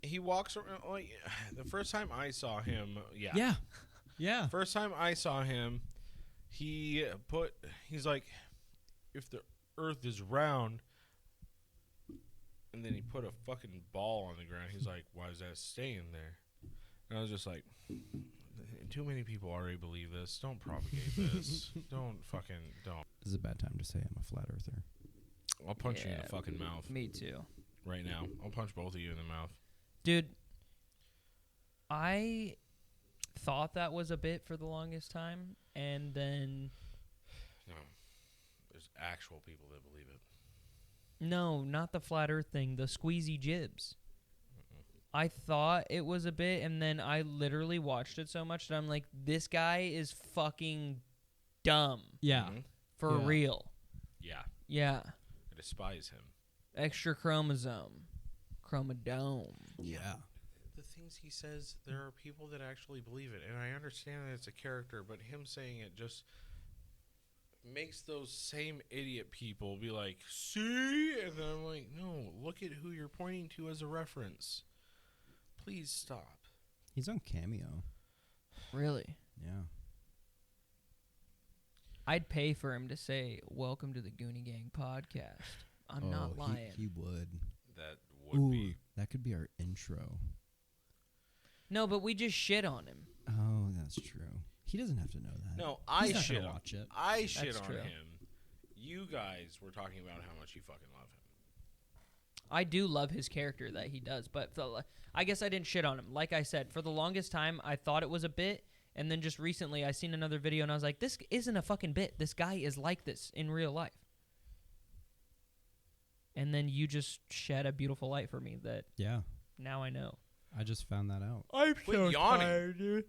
He walks around like the first time I saw him. Yeah. Yeah. Yeah. First time I saw him, he's like, if the Earth is round, and then he put a fucking ball on the ground. He's like, why is that staying there? And I was just like, too many people already believe this. Don't propagate this. Don't. This is a bad time to say I'm a flat earther. I'll punch you in Yeah, the fucking mouth Me too. right now. I'll punch both of you in the mouth. Dude, I thought that was a bit for the longest time, and then No, there's actual people that believe it. no, not the flat Earth thing. The squeezy jibs. I thought it was a bit, and then I literally watched it so much that I'm like, this guy is fucking dumb. Yeah. Mhm. For Yeah. real. Yeah, Yeah. I despise him. Extra chromosome. Chromodome. Yeah. The things he says, there are people that actually believe it, and I understand that it's a character, but him saying it just makes those same idiot people be like, see? And then I'm like, no, look at who you're pointing to as a reference. Please stop. He's on Cameo. Really? Yeah. I'd pay for him to say, "Welcome to the Goonie Gang podcast." I'm not lying. He would. That would be. That could be our intro. No, but we just shit on him. Oh, that's true. He doesn't have to know that. No, I He's not shit gonna on watch it. I shit That's on true. him. You guys were talking about how much you fucking love him. I do love his character that he does, but I guess I didn't shit on him. Like I said, for the longest time, I thought it was a bit, and then just recently, I seen another video, and I was like, this isn't a fucking bit. This guy is like this in real life. And then you just shed a beautiful light for me that Yeah. now I know. I just found that out. I'm Quit yawning. tired, dude.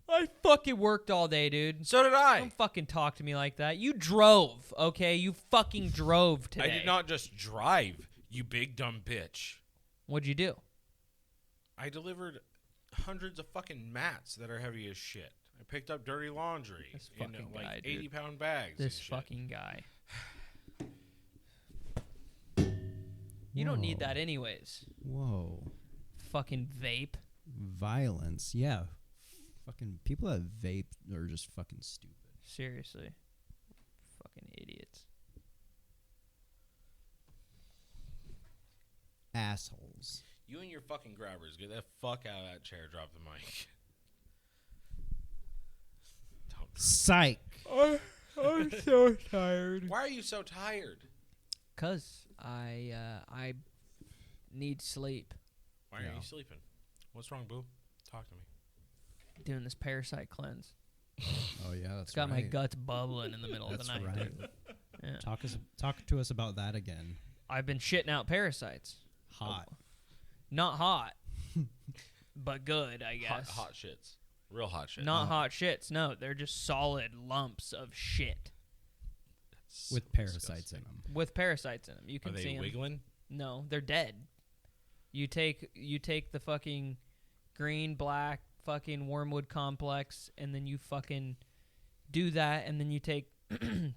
I fucking worked all day, dude. So did I. Don't fucking talk to me like that. You drove, okay? You fucking drove today. I did not just drive, you big dumb bitch. What'd you do? I delivered hundreds of fucking mats that are heavy as shit. I picked up dirty laundry This in fucking like guy, dude. 80-pound bags. This and shit. fucking guy. You don't need Whoa. that anyways. Whoa. Fucking vape. Violence. Yeah. Fucking people that vape are just fucking stupid. Seriously. Fucking idiots. Assholes. You and your fucking grabbers, get the fuck out of that chair. Drop the mic. Don't. Psych. I'm so tired. Why are you so tired? 'Cause I need sleep. Why are Yeah. you sleeping? What's wrong, boo? Talk to me. Doing this parasite cleanse. Oh yeah, that's It's got my right. guts bubbling in the middle of That's the night. right. dude. Yeah. Talk to us about that again. I've been shitting out parasites. Hot. Not hot, but good, I guess. Hot shits. Real hot shit. Not hot shits. No, they're just solid lumps of shit So With parasites disgusting. in them. with parasites in them. You Are can see they 'em. wiggling? No, they're dead. You take the fucking green, black, fucking wormwood complex, and then you fucking do that, and then you take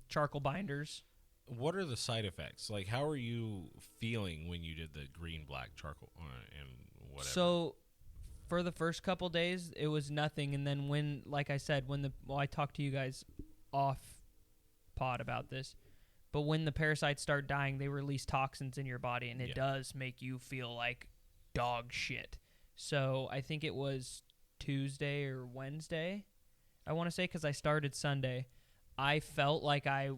charcoal binders. What are the side effects? Like, how are you feeling when you did the green, black, charcoal, and whatever? So, for the first couple days, it was nothing, and then when, like I said, I talked to you guys off pod about this, but when the parasites start dying, they release toxins in your body, and it Yeah. does make you feel like dog shit. So I think it was Tuesday or Wednesday, I want to say, because I started Sunday. I felt like I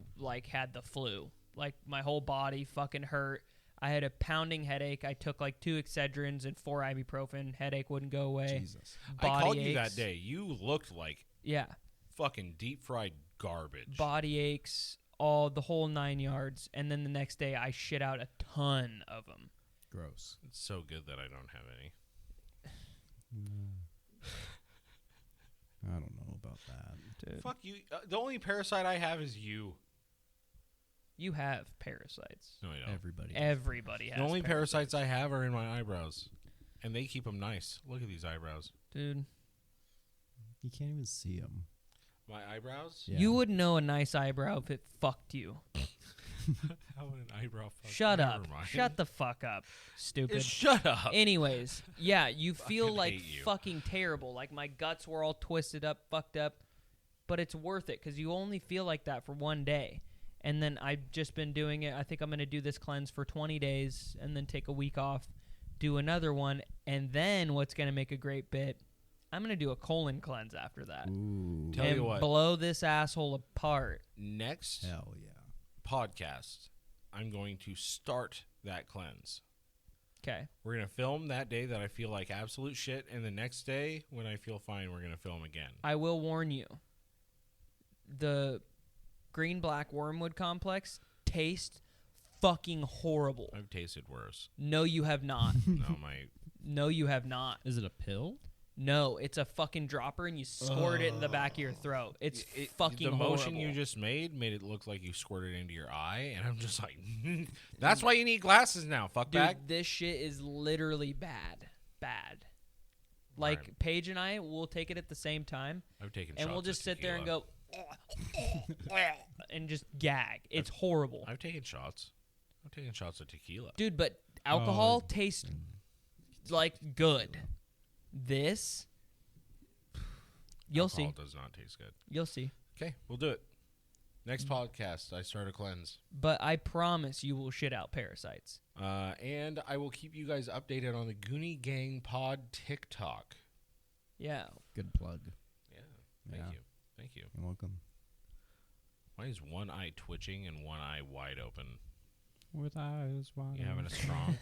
had the flu. Like my whole body fucking hurt. I had a pounding headache. I took like 2 Excedrins and 4 ibuprofen. Headache wouldn't go away. Jesus. I called Body you that aches. day. You looked like Yeah. fucking deep fried garbage. Body aches, the whole 9 yards. And then the next day I shit out a ton of them. Gross. It's so good that I don't have any. I don't know about that. Dude. Fuck you. The only parasite I have is you. You have parasites. No, I don't. Everybody. Everybody has The only parasites I have are in my eyebrows, and they keep them nice. Look at these eyebrows. Dude. You can't even see them. My eyebrows? Yeah. You would know a nice eyebrow if it fucked you. How would an eyebrow fuck? Shut Never up. mind. Shut the fuck up, stupid. Shut up. Anyways, yeah, you feel Fucking like hate you. fucking terrible. Like my guts were all twisted up, fucked up. But it's worth it because you only feel like that for one day. And then I've just been doing it. I think I'm going to do this cleanse for 20 days and then take a week off, do another one. And then what's going to make a great bit, I'm going to do a colon cleanse after that. Ooh. Tell and you what. blow this asshole apart. Next Hell yeah. podcast, I'm going to start that cleanse. Okay. We're going to film that day that I feel like absolute shit, and the next day when I feel fine, we're going to film again. I will warn you. The green black wormwood complex tastes fucking horrible. I've tasted worse. No, you have not. No, you have not. Is it a pill? No, it's a fucking dropper, and you squirt it in the back of your throat. It's fucking The motion horrible. you just made it look like you squirted into your eye, and I'm just like, that's why you need glasses now, Dude, fuckbag. this shit is literally bad. Bad. Like, Right. Paige and I will take it at the same time, I've taken and shots we'll of just sit there and tequila. go, and just gag. It's horrible. I've taken shots. I've taken shots of tequila. Dude, but alcohol tastes like good. This, you'll Alcohol see. does not taste good. You'll see. Okay, we'll do it. Next podcast, I start a cleanse. But I promise you will shit out parasites. And I will keep you guys updated on the Goonie Gang Pod TikTok. Yeah. Good plug. Yeah, thank you. Thank you. You're welcome. Why is one eye twitching and one eye wide open? With eyes wide. You having a strong?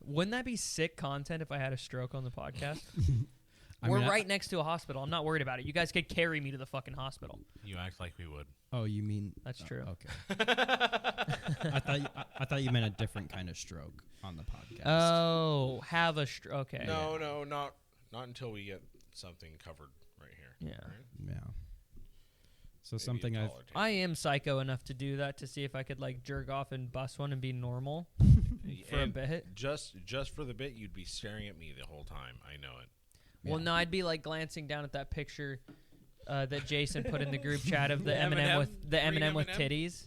Wouldn't that be sick content if I had a stroke on the podcast? I We're mean, right next to a hospital. I'm not worried about it. You guys could carry me to the fucking hospital. You act like we would. Oh, you mean That's true. Okay. I thought you meant a different kind of stroke on the podcast. Oh, have a stroke. Okay. No, not until we get something covered right here. Yeah. Right? Yeah. So Maybe something a I've taller tape. I am psycho enough to do that to see if I could like jerk off and bust one and be normal for a And bit. Just for the bit, you'd be staring at me the whole time. I know it. Well, Yeah. no, I'd be like glancing down at that picture that Jason put in the group chat of the The Eminem with M&M? the Green Eminem with M&M? titties.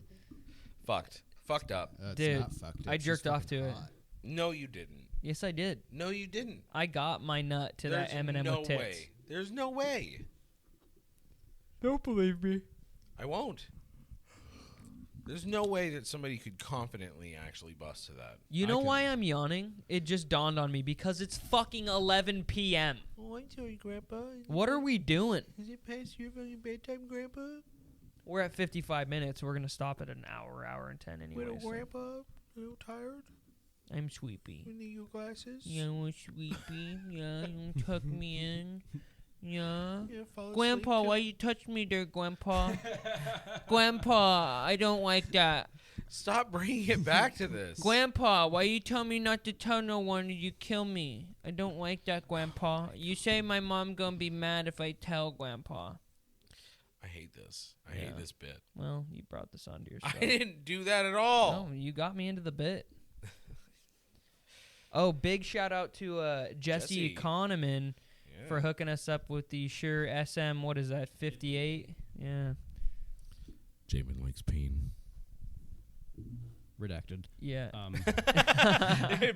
Fucked up. it's Dude, not fucked. I It's jerked just off to fucking it. hot. No, you didn't. Yes, I did. No, you didn't. I got my nut to that Eminem no with tits. way. There's no way. Don't believe me. I won't. There's no way that somebody could confidently actually bust to that. You I know could- why I'm yawning? It just dawned on me because it's fucking 11 p.m. Oh, I'm sorry, Grandpa. What are we doing? Is it past your fucking bedtime, Grandpa? We're at 55 minutes. We're going to stop at an hour and 10 anyway. Little so- Grandpa, a little tired. I'm sleepy. You need your glasses. Yeah, I'm sleepy. Yeah, you tuck me in. Yeah. Yeah, fall asleep Grandpa, too. why you touch me there, Grandpa? Grandpa, I don't like that. Stop bringing it back to this. Grandpa, why you tell me not to tell no one or you kill me? I don't like that, Grandpa. You say my mom gonna be mad if I tell Grandpa. I hate this. I Yeah. hate this bit. Well, you brought this onto yourself. I didn't do that at all. No, you got me into the bit. Oh, big shout out to Jesse Jesse. Kahneman Yeah. for hooking us up with the Shure SM, what is that, 58? Yeah. Jabon likes pain. redacted. Yeah.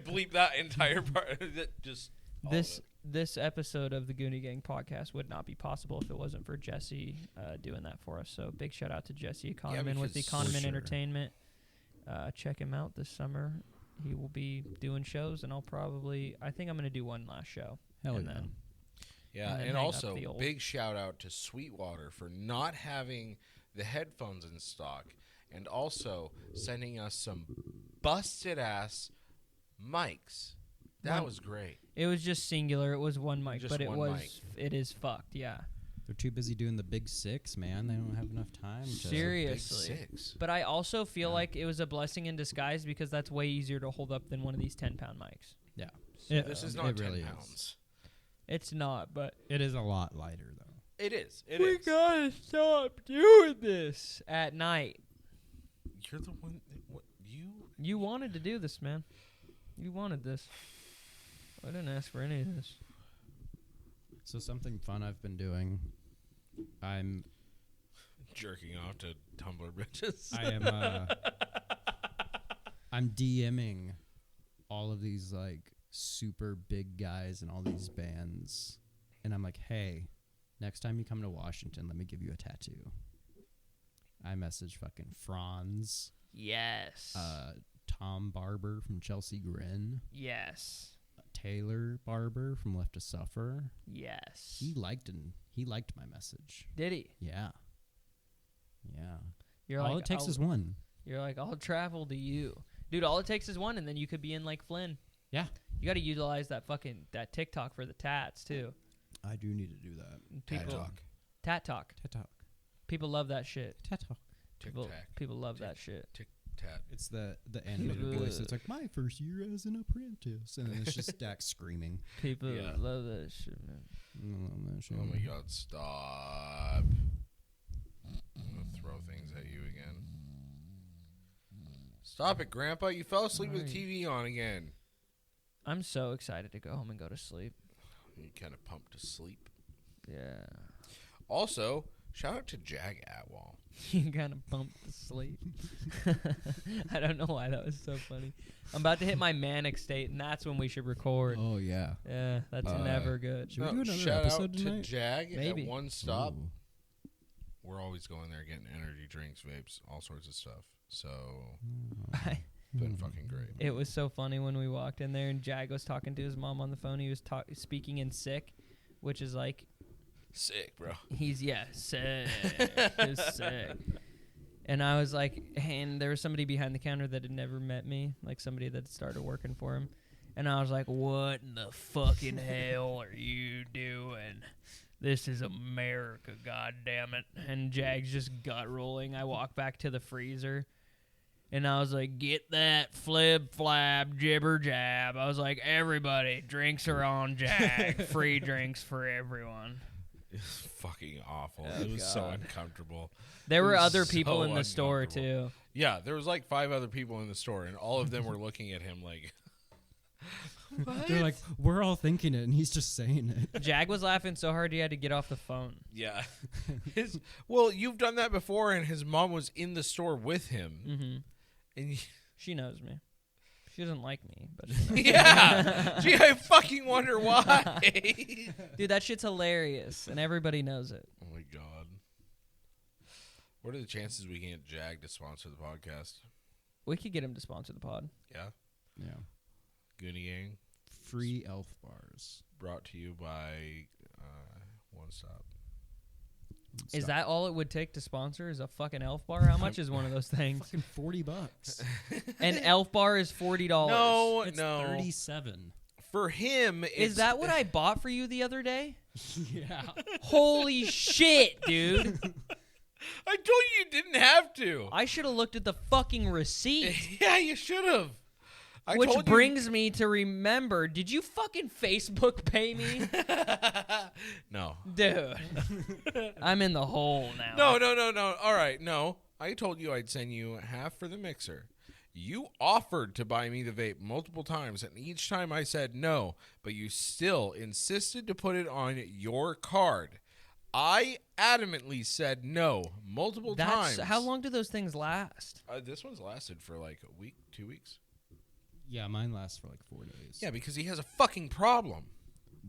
Bleep that entire part. Just all of it. This episode of the Goonie Gang podcast would not be possible if it wasn't for Jesse doing that for us. So big shout out to Jesse Kahneman with the because- Kahneman For sure. Entertainment. Check him out this summer. He will be doing shows, and I think I'm going to do one last show. Hell and yeah. then Yeah, and then and hang up also the old- big shout out to Sweetwater for not having the headphones in stock, and also sending us some busted ass mics. That One- was great. It was just singular. It was one mic, Just but it one was it is fucked. Yeah. They're too busy doing the big six, man. They don't have enough time to. Seriously. Big six. But I also feel Yeah. like it was a blessing in disguise because that's way easier to hold up than one of these 10-pound mics. Yeah. This is not it 10 really is. pounds. It's not, but It is a lot lighter, though. It is. It we is. gotta stop doing this at night. You're the one. What you? You wanted to do this, man. You wanted this. I didn't ask for any of this. So something fun I've been doing. I'm Jerking off to Tumblr bitches. I'm DMing all of these like super big guys and all these bands, and I'm like, hey, next time you come to Washington, let me give you a tattoo. I message fucking Franz, Yes. Tom Barber from Chelsea Grin, Yes. Taylor Barber from Left to Suffer. Yes. He liked my message. Did he? Yeah. Yeah. You're All like, it takes I'll- is one. You're like, I'll travel to you. Dude, all it takes is one, and then you could be in like Flynn. Yeah. You got to utilize that TikTok for the tats too. I do need to do that. Tat talk. Tat talk. Tat talk. People love that shit. Tat talk. People love that shit. Tick tat. It's the animated voice. It's like my first year as an apprentice, and then it's just Dak screaming. People love that shit, man. Oh my God! Stop. I'm gonna throw things at you again. Stop it, Grandpa! You fell asleep with the TV on again. I'm so excited to go home and go to sleep. You kind of pumped to sleep. Yeah. Also, shout out to Jag Atwell. You kind of pumped to sleep. I don't know why that was so funny. I'm about to hit my manic state, and that's when we should record. Oh yeah. Yeah, that's never good. Should we do another shout episode out tonight? to Jag Maybe. at One Stop. Ooh. We're always going there getting energy drinks, vapes, all sorts of stuff. So, been fucking great. It was so funny when we walked in there, and Jag was talking to his mom on the phone. He was speaking in sick, which is like, Sick, bro. he's sick. He's sick. And I was like, and there was somebody behind the counter that had never met me, like somebody that started working for him. And I was like, what in the fucking hell are you doing? This is America, goddammit. And Jag's just gut rolling. I walk back to the freezer, and I was like, get that flib flab jibber jab. I was like, everybody, drinks are on Jag. Free drinks for everyone. It's fucking awful. Oh, it was so God. uncomfortable. There were It was other people so in the store, uncomfortable. too. Yeah, there was like 5 other people in the store, and all of them were looking at him like, what? They're like, we're all thinking it, and he's just saying it. Jag was laughing so hard he had to get off the phone. Yeah. Well, you've done that before, and his mom was in the store with him. Mm-hmm. And She knows me. She doesn't like me, but she knows yeah. Gee, I fucking wonder why. Dude, that shit's hilarious, and everybody knows it. Oh, my God. What are the chances we can get Jag to sponsor the podcast? We could get him to sponsor the pod. Yeah. Yeah. Goonie Gang, Free elf bars. brought to you by One Stop. Is that all it would take to sponsor? Is a fucking elf bar? How much is one of those things? fucking $40? An elf bar is $40. No, It's no. 37. For him, it's... Is that what I bought for you the other day? Yeah. Holy shit, dude. I told you you didn't have to. I should have looked at the fucking receipt. Yeah, you should have. Which brings me to remember, did you fucking Facebook pay me? No. Dude. I'm in the hole now. No. All right, no. I told you I'd send you half for the mixer. You offered to buy me the vape multiple times, and each time I said no, but you still insisted to put it on your card. I adamantly said no multiple times. How long do those things last? This one's lasted for like a week, 2 weeks. Yeah, mine lasts for like 4 days. Yeah, because he has a fucking problem.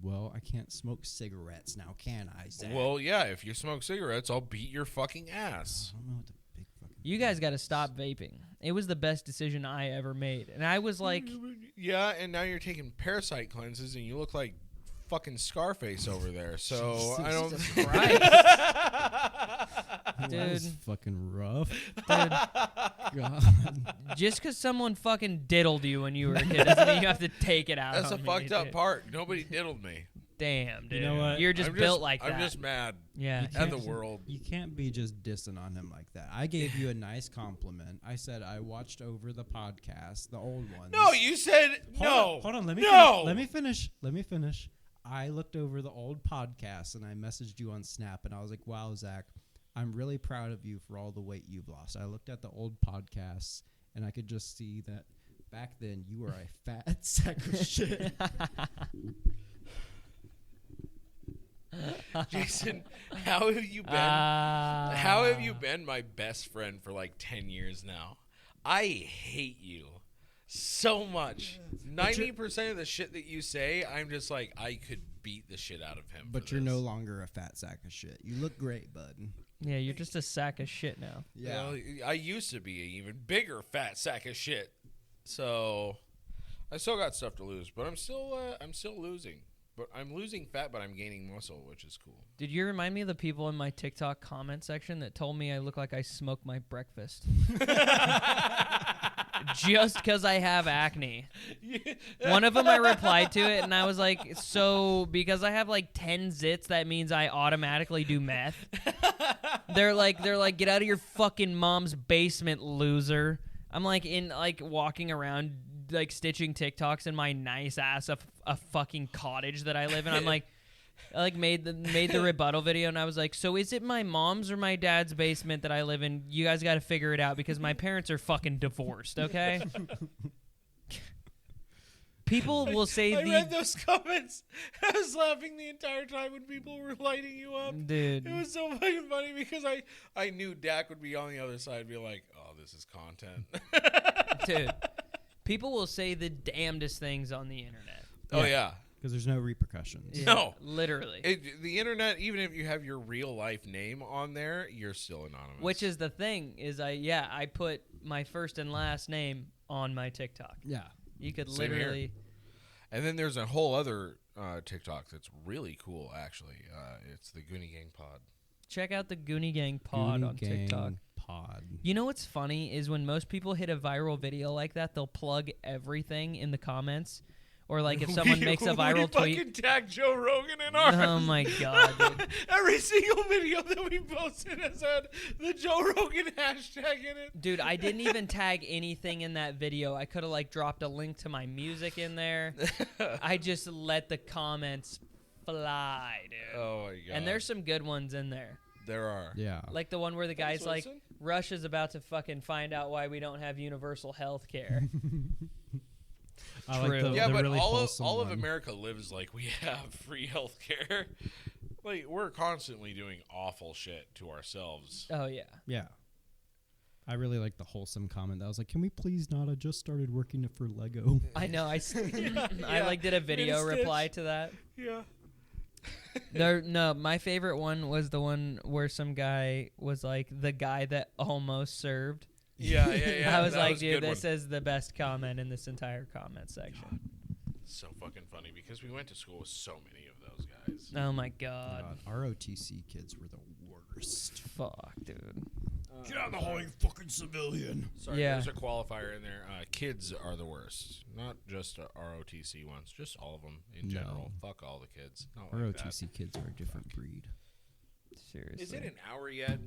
Well, I can't smoke cigarettes now, can I, Zach? Well, yeah, if you smoke cigarettes, I'll beat your fucking ass. I don't know what the big fucking... You guys got to stop vaping. It was the best decision I ever made. And I was like... Yeah, and now you're taking parasite cleanses, and you look like fucking Scarface over there. So I don't... Jesus Christ. That Dude. was fucking rough. Dude, God. just because someone fucking diddled you when you were a kid doesn't mean you have to take it out That's on the me, fucked up dude. part. Nobody diddled me. Damn, dude. You know what? You're just built like that. I'm just mad Yeah. You at can't the just- world. You can't be just dissing on him like that. I gave you a nice compliment. I said I watched over the podcast, the old ones. No, you said no. Hold on. Let me No. finish. Let me finish. I looked over the old podcasts and I messaged you on Snap and I was like, wow, Zach, I'm really proud of you for all the weight you've lost. I looked at the old podcasts and I could just see that back then you were a fat sack of shit. Jason, how have you been? How have you been my best friend for like 10 years now? I hate you so much. 90% of the shit that you say, I'm just like, I could beat the shit out of him. But you're no longer a fat sack of shit. You look great, bud. Yeah, you're just a sack of shit now. Yeah. Well, I used to be an even bigger fat sack of shit. So I still got stuff to lose, but I'm still losing. But I'm losing fat, but I'm gaining muscle, which is cool. Did you remind me of the people in my TikTok comment section that told me I look like I smoke my breakfast? just because I have acne. One of them I replied to it, and I was like, so because I have like 10 zits, that means I automatically do meth. They're like, get out of your fucking mom's basement, loser. I'm like walking around like stitching TikToks in my nice ass a fucking cottage that I live in. I'm like. I like made the rebuttal video, and I was like, so is it my mom's or my dad's basement that I live in? You guys got to figure it out because my parents are fucking divorced, okay? People will say I read those comments. I was laughing the entire time when people were lighting you up. Dude. It was so fucking funny because I knew Dak would be on the other side and be like, oh, this is content. Dude, people will say the damnedest things on the internet. Oh, yeah. Because there's no repercussions. Yeah, No. literally. The internet, even if you have your real life name on there, you're still anonymous. Which is the thing, is I put my first and last name on my TikTok. Yeah. You could Same here. literally... And then there's a whole other TikTok that's really cool, actually. It's the Goonie Gang Pod. Check out the Goonie Gang Pod Goonie on Gang TikTok. Pod. You know what's funny is when most people hit a viral video like that, they'll plug everything in the comments. Or like if someone makes a viral we tweet. fucking tag Joe Rogan in ours. Oh my god, dude. Every single video that we posted has had the Joe Rogan hashtag in it. Dude, I didn't even tag anything in that video. I could have like dropped a link to my music in there. I just let the comments fly, dude. Oh my god. And there's some good ones in there. There are. Yeah. Like the one where the guy's like, Russia's about to fucking find out why we don't have universal health care. I like the, Yeah, the but really all wholesome of one. America lives like we have free health care. Like, we're constantly doing awful shit to ourselves. Oh, yeah. Yeah. I really like the wholesome comment that was like, can we please not? I just started working for Lego. I know. I Yeah. like did a video Made a reply stitch. to that. Yeah. No, my favorite one was the one where some guy was like the guy that almost served. Yeah. I was that like, a dude, good this one. is the best comment in this entire comment section. So fucking funny because we went to school with so many of those guys. Oh my god. ROTC kids were the worst. Fuck, dude. Get out of the hall, you fucking civilian. Sorry, Yeah. there's a qualifier in there. Kids are the worst. Not just ROTC ones, just all of them in No. general. Fuck all the kids. Not like that. ROTC kids are a different breed. Seriously. Is it an hour yet?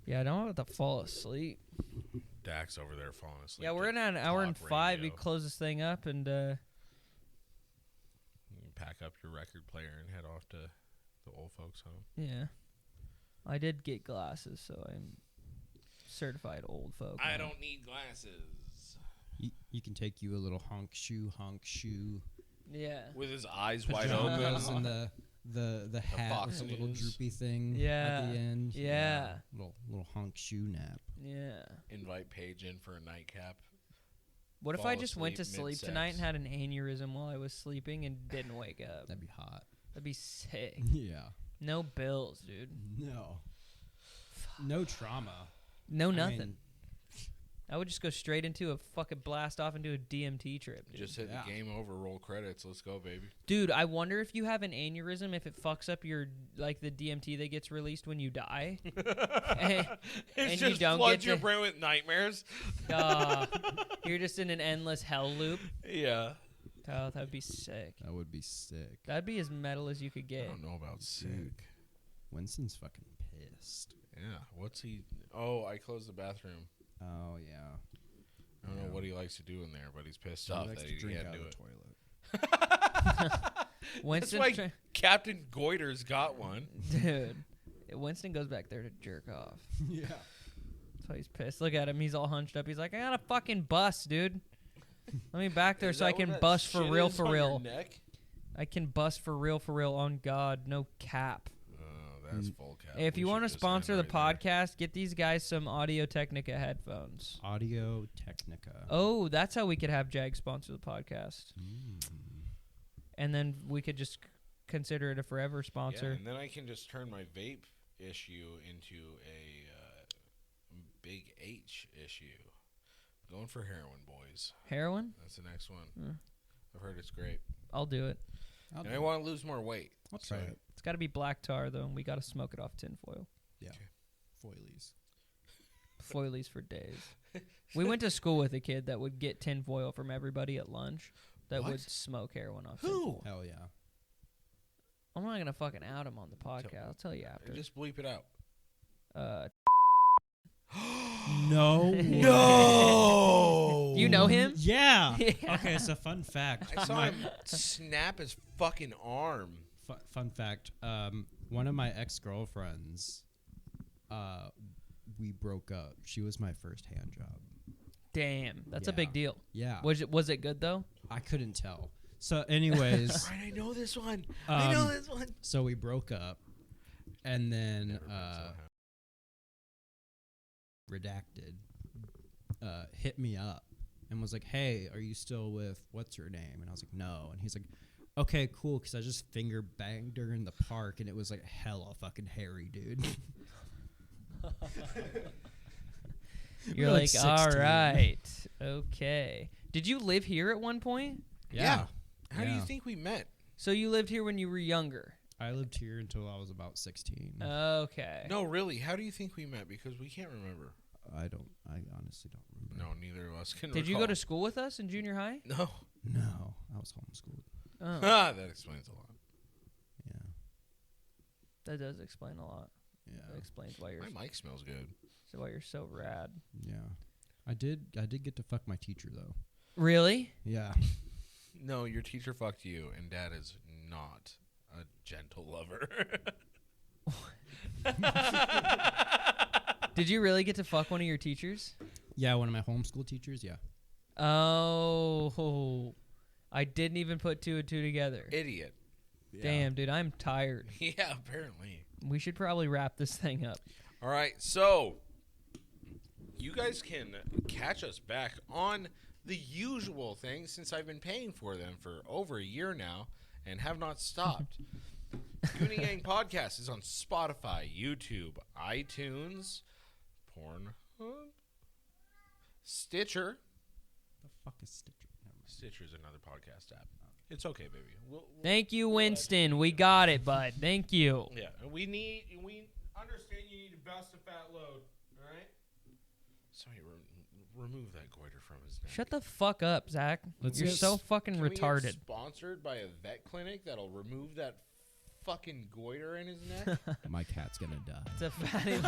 Yeah, I don't want to fall asleep. Dak's over there falling asleep. Yeah, we're to in an hour and talk 5. We radio. close this thing up and You can pack up your record player and head off to the old folks' home. yeah. I did get glasses, so I'm certified old folk. I now. don't need glasses. You can take you a little honk shoe. Yeah. With his eyes wide Pajamas open. and the hat with a little fox droopy thing Yeah. at the end. Yeah. Little honk shoe nap. Yeah. Invite Paige in for a nightcap. What if Fall I just went to asleep sleep tonight and mid-sex. had an aneurysm while I was sleeping and didn't wake up? That'd be hot. That'd be sick. Yeah. No bills, dude. No. No trauma. No I nothing. mean, I would just go straight into a fucking blast off into a DMT trip, dude. Just hit Yeah. the game over, roll credits. Let's go, baby. Dude, I wonder if you have an aneurysm if it fucks up your like the DMT that gets released when you die. and It you just don't floods get your to- brain with nightmares. You're just in an endless hell loop. Yeah. Oh, that'd be sick. that would be sick. That'd be as metal as you could I get. don't know about sick. Dude. Winston's fucking pissed. Yeah. What's he? Oh, I closed the bathroom. Oh, yeah. I don't know Yeah. what he likes to do in there, but he's pissed He off likes that to he drink can't out do of it. the toilet. That's Winston, why Captain Goiter's got one. dude, Winston goes back there to jerk off. Yeah. That's why he's pissed. Look at him. He's all hunched up. He's like, I got a fucking bus, dude. Let me back there Is so I that what can that bust for shit real, is for on your real. neck? I can bust for real, on God. No cap. Oh, that's full cap. If We you should want to just end sponsor the right there. podcast, get these guys some Audio Technica headphones. Audio Technica. Oh, that's how we could have Jag sponsor the podcast. And then we could just consider it a forever Yeah, sponsor. and then I can just turn my vape issue into a big H issue. Going for heroin, boys. Heroin? That's the next one. Yeah. I've heard it's great. I'll do it. I'll, And do I it. want to lose more weight. I'll try so- it. It's got to be black tar, though, and we got to smoke it off tinfoil. Foilies. Foilies for days. We went to school with a kid that would get tinfoil from everybody at lunch that What? would smoke heroin off. Who? tinfoil. Hell yeah. I'm not gonna fucking out him on the podcast. I'll tell you after. Just bleep it out. No. No. Do you know him? Yeah. Yeah. Okay, so fun fact. I saw him snap his fucking arm. Fun fact. One of my ex-girlfriends, we broke up. She was my first hand job. Damn, that's a Yeah. big deal. Yeah. Was it good though? I couldn't tell. So anyways, Right, I know this one. I know this one. so we broke up, and then redacted hit me up and was like, "Hey, are you still with what's her name?" And I was like, "No." And he's like, "Okay, cool," because I just finger banged her in the park, and it was like hella fucking hairy, dude. You're We're like, 16. all right, okay. Did you live here at one point? Yeah. How do you Yeah. think we met? So you lived here when you were younger. I lived here until I was about 16. Okay. No, really. How do you think we met? Because we can't remember. I honestly don't remember. No, neither of us can. Did you go recall. to school with us in junior high? No. No, I was homeschooled. Oh, That explains a lot. Yeah. that does explain a lot. Yeah. That explains why My mic smells good. you're so rad. Yeah. I did get to fuck my teacher though. Really? Yeah. No, your teacher fucked you, and Dad is not a gentle lover. Did you really get to fuck one of your teachers? Yeah, one of my homeschool teachers, yeah. Oh, I didn't even put two and two together. Idiot. Damn, dude, I'm tired. Yeah, apparently. We should probably wrap this thing up. All right, so you guys can catch us back on the usual things since I've been paying for them for over a year now and have not stopped. Goonie Gang Podcast is on Spotify, YouTube, iTunes, Pornhub, Stitcher. The fuck is Stitcher? Stitcher's another podcast app. It's okay, baby. We'll Thank you, Winston. We got it, bud. Thank you. yeah, and we understand you need to bust a fat load, all right? Somebody remove that goiter from his neck. Shut the fuck up, Zach. Let's You're get so fucking Can we get retarded. sponsored by a vet clinic that'll remove that fucking goiter in his neck? My cat's gonna die. It's a fatty.